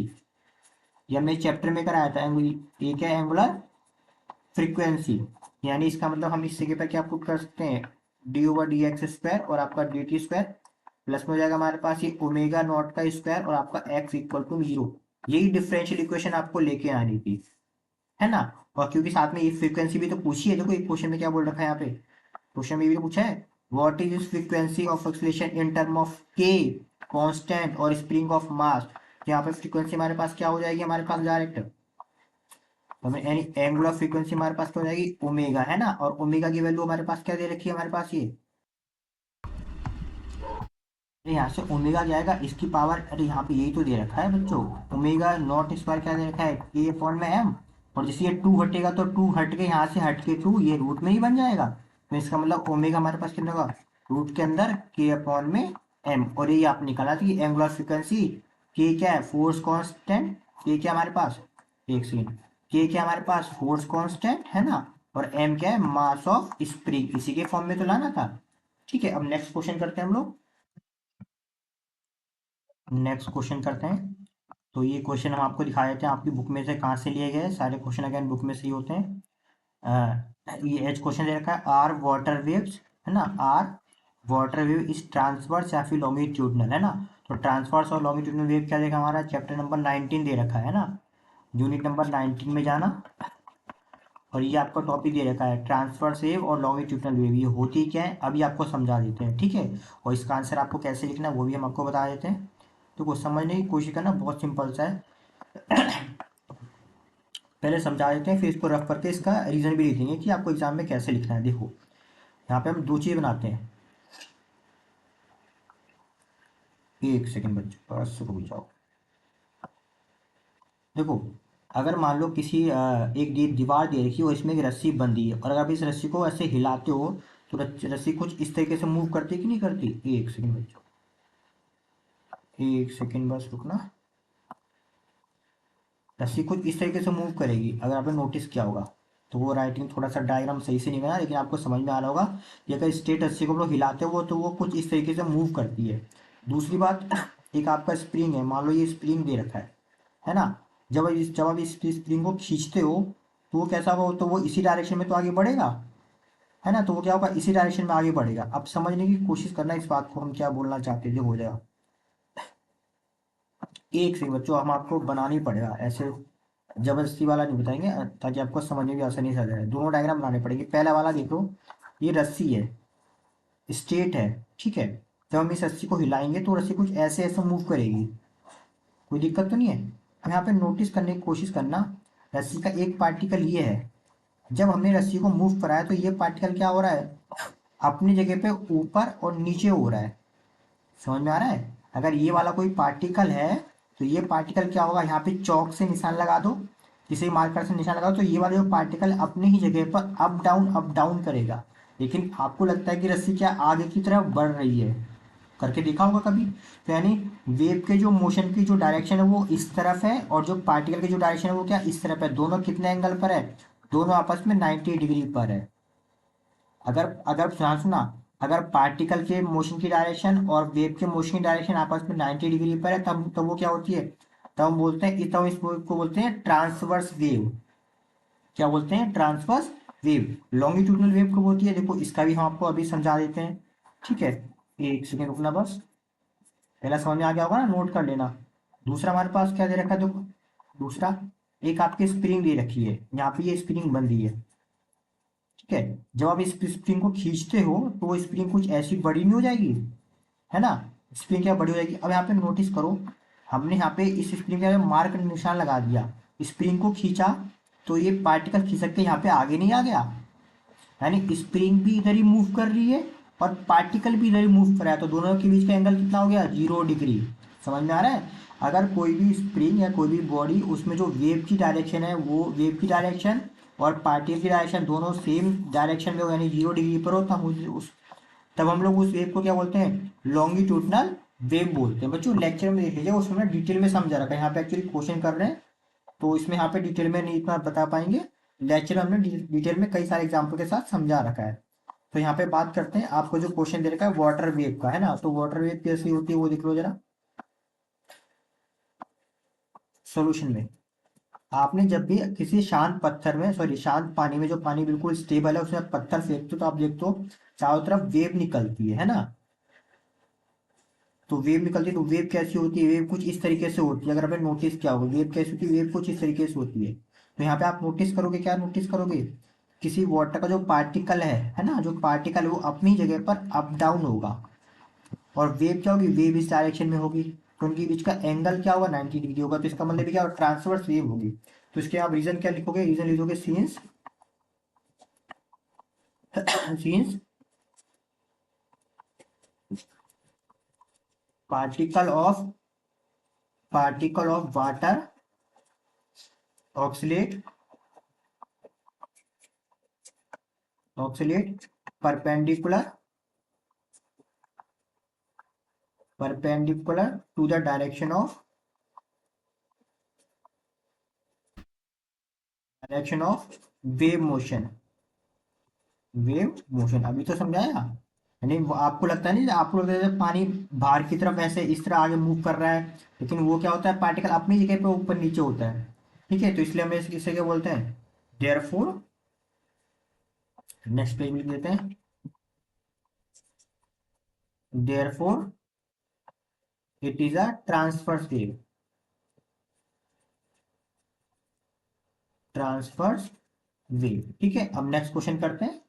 ये हमने चैप्टर में कराया था, ये क्या एंगुलर फ्रीक्वेंसी, यानी इसका मतलब हम इस जगह पर क्या पुट कर सकते हैं, D over D x square और आपका डी टी स्क्वायर प्लस में हो जाएगा हमारे पास ये ओमेगा नॉट का स्क्वायर और आपका एक्स इक्वल टू 0। यही डिफरेंशियल इक्वेशन आपको लेके आनी थी, है ना। और क्योंकि साथ में ये फ्रीक्वेंसी भी तो पूछी है, देखो एक क्वेश्चन में क्या बोल रखा है यहाँ पे, क्वेश्चन में भी तो पूछा है what is this frequency of oscillation in term of के कांस्टेंट और स्प्रिंग ऑफ मास। यहाँ पे फ्रीक्वेंसी हमारे पास क्या हो जाएगी हमारे पास डायरेक्ट, तो हमें यानी एंगुलर फ्रीक्वेंसी हमारे पास क्या हो जाएगी ओमेगा, है ना। और ओमेगा की वैल्यू हमारे पास क्या दे रखी है हमारे पास, ये यहाँ से ओमेगा जाएगा इसकी पावर, अरे यहाँ पे यही तो दे रखा है बच्चों, ओमेगा नॉट स्क्वायर क्या दे रखा है के अपॉन में एम, और जैसे ये 2 हटेगा तो 2 हट के यहाँ से हट के 2 ये रूट में ही बन जाएगा, तो इसका मतलब ओमेगा हमारे पास कितना होगा रूट के अंदर के अपॉन में एम। और ये आप निकाला था कि एंगुलर फ्रिक्वेंसी के क्या है फोर्स कांस्टेंट, के क्या हमारे पास एक सेकेंड, के क्या हमारे पास फोर्स कांस्टेंट है ना, और एम क्या है मास ऑफ स्प्रिंग, इसी के फॉर्म में तो लाना था। ठीक है, अब नेक्स्ट क्वेश्चन करते हैं हम लोग, नेक्स्ट क्वेश्चन करते हैं। तो ये क्वेश्चन हम आपको दिखा देते हैं आपकी बुक में से कहाँ से लिए गए, सारे क्वेश्चन अगेन बुक में से ही होते हैं। ये एच क्वेश्चन दे रखा है आर वाटर वेव्स, है ना, are water wave is transverse या फिर लॉन्गिट्यूडनल, है ना। तो ट्रांसवर्स और लॉन्गिट्यूडनल वेव क्या देखा हमारा चैप्टर नंबर 19 दे रखा है ना, यूनिट नंबर 19 में जाना। और ये आपका टॉपिक दे रखा है ट्रांसवर्स वेव और लॉन्गिट्यूडनल वेव, ये होती क्या है अभी आपको समझा देते हैं, ठीक है। और इसका आंसर आपको कैसे लिखना है वो भी हम आपको बता देते हैं। तो कुछ समझने की कोशिश करना, बहुत सिंपल सा है। पहले समझा देते हैं फिर इसको रफ करके इसका रीजन भी लिख देंगे कि आपको एग्जाम में कैसे लिखना है। देखो यहाँ पे हम दो चीज़ बनाते हैं, एक सेकंड बच्चों बस रुक जाओ। देखो अगर मान लो किसी एक दीवार दे रखी हो, इसमें एक रस्सी बंधी है, और अगर आप इस रस्सी को ऐसे हिलाते हो तो रस्सी कुछ इस तरीके से मूव करती है कि नहीं करती, एक सेकंड बच्चों, एक सेकंड बस रुकना। रस्सी कुछ इस तरीके से मूव करेगी, अगर आपने नोटिस किया होगा, तो वो राइटिंग थोड़ा सा डायग्राम सही से नहीं बना लेकिन आपको समझ में आ रहा होगा कि अगर स्ट्रेट रस्सी को हम लोग हिलाते हो तो वो कुछ इस तरीके से मूव करती है। दूसरी बात, एक आपका स्प्रिंग है, मान लो ये स्प्रिंग दे रखा है ना। जब आप इस स्प्रिंग को खींचते हो तो वो कैसा होगा, तो वो इसी डायरेक्शन में तो आगे बढ़ेगा, है ना। तो वो क्या होगा इसी डायरेक्शन में आगे बढ़ेगा। अब समझने की कोशिश करना इस बात को हम क्या बोलना चाहते थे, हो जाएगा एक से बच्चों, हम आपको बनानी पड़ेगा ऐसे, जबरदस्ती वाला नहीं बताएंगे, ताकि आपको समझने में आसानी से आ जाए। दोनों डायग्राम बनाने पड़ेंगे। पहला वाला देखो, ये रस्सी है, स्ट्रेट है, ठीक है। जब हम इस रस्सी को हिलाएंगे तो रस्सी कुछ ऐसे ऐसे मूव करेगी, कोई दिक्कत तो नहीं है। अब यहाँ पे नोटिस करने की कोशिश करना, रस्सी का एक पार्टिकल ये है, जब हमने रस्सी को मूव कराया तो ये पार्टिकल क्या हो रहा है अपनी जगह पे ऊपर और नीचे हो रहा है, समझ में आ रहा है। अगर ये वाला कोई पार्टिकल है तो ये पार्टिकल क्या होगा, यहाँ पे चौक से निशान लगा दो, किसी मार्कर से निशान लगा दो, तो ये वाला जो पार्टिकल अपनी ही जगह पर अप डाउन करेगा। लेकिन आपको लगता है कि रस्सी क्या आगे की तरफ बढ़ रही है, करके देखा होगा कभी। तो यानी वेव के जो मोशन की जो डायरेक्शन है वो इस तरफ है, और जो पार्टिकल की जो डायरेक्शन है वो क्या इस तरफ है। दोनों कितने एंगल पर है, दोनों आपस में 90 डिग्री पर है। अगर अगर ध्यान सुना, अगर पार्टिकल के मोशन की डायरेक्शन और वेव के मोशन की डायरेक्शन आपस में 90 डिग्री पर है, तब वो क्या होती है, तब हम बोलते हैं, तब इसको बोलते हैं ट्रांसवर्स वेव। क्या बोलते हैं, ट्रांसवर्स वेव। लॉन्गिट्यूडनल वेव को बोलती है, देखो इसका भी हम आपको अभी समझा देते हैं, ठीक है। एक सेकेंड रुकना बस, पहला समझ में आ गया होगा ना, नोट कर लेना। दूसरा हमारे पास क्या दे रखा है, देखो दूसरा एक आपकी स्प्रिंग दे रखी है, यहाँ पे ये स्प्रिंग बंधी है, ठीक है। जब आप इस स्प्रिंग को खींचते हो तो वो स्प्रिंग कुछ ऐसी बड़ी नहीं हो जाएगी, है ना, स्प्रिंग क्या बड़ी हो जाएगी। अब यहाँ पे नोटिस करो, हमने यहाँ पे इस स्प्रिंग के मार्क निशान लगा दिया, स्प्रिंग को खींचा तो ये पार्टिकल खिसक के यहाँ पे आगे नहीं आ गया, यानी स्प्रिंग भी इधर ही मूव कर रही है और पार्टिकल भी इधर ही मूव कर रहा है, तो दोनों के बीच का एंगल कितना हो गया 0 डिग्री। समझ में आ रहा है। अगर कोई भी स्प्रिंग या कोई भी बॉडी, उसमें जो वेव की डायरेक्शन है वो वेव की डायरेक्शन और पार्टिकल की डायरेक्शन दोनों सेम डायरेक्शन में हो यानी 0 डिग्री पर हो, तो हम तब हम लोग उस वेव को क्या बोलते हैं, लॉन्गिट्यूडनल वेव बोलते हैं। बच्चों लेक्चर में देख लीजिए, उसमें मैं डिटेल में समझा रखा है, यहाँ पे एक्चुअली क्वेश्चन कर रहे हैं तो इसमें यहाँ पे डिटेल में नहीं इतना बता पाएंगे। लेक्चर में हमने डिटेल में कई सारे एग्जाम्पल के साथ समझा रखा है। तो यहाँ पे बात करते हैं, आपको जो क्वेश्चन दे रखा है वाटर वेव का है ना, तो वाटर वेव कैसी होती है वो देख लो जरा सॉल्यूशन में। आपने जब भी किसी शांत पत्थर में, सॉरी शांत पानी में, जो पानी बिल्कुल स्टेबल है उसमें पत्थर फेंकते हो तो आप देखते हो चारों तरफ वेव निकलती है ना। तो वेव निकलती है, तो वेव कैसी होती है, वेव कुछ इस तरीके से होती है। अगर आपने नोटिस किया होगा वेव कैसी होती है, वेव कुछ इस तरीके से होती है। तो यहाँ पे आप नोटिस करोगे, क्या नोटिस करोगे, किसी वाटर का जो पार्टिकल है ना, जो पार्टिकल है वो अपनी जगह पर अप डाउन होगा, और वेव क्या होगी, वेव इस डायरेक्शन में होगी, तो उनके बीच का एंगल क्या होगा, 90 डिग्री होगा। तो इसका मतलब क्या होगा, ट्रांसवर्स वेव होगी। तो इसके आप रीजन क्या लिखोगे, रीजन लिखोगे since since particle of water oscillate oscillate perpendicular to the direction of wave motion. अभी तो समझाया, यानी आपको लगता है नहीं, आपको लगता है जैसे पानी बाहर की तरफ ऐसे इस तरह आगे मूव कर रहा है, लेकिन वो क्या होता है, पार्टिकल अपनी जगह पे ऊपर नीचे होता है। ठीक है, तो इसलिए हम इसे क्या बोलते हैं, देयरफॉर, नेक्स्ट पेज में लिख देते हैं, therefore it is a transverse wave, transverse wave. ठीक है, अब नेक्स्ट क्वेश्चन करते हैं।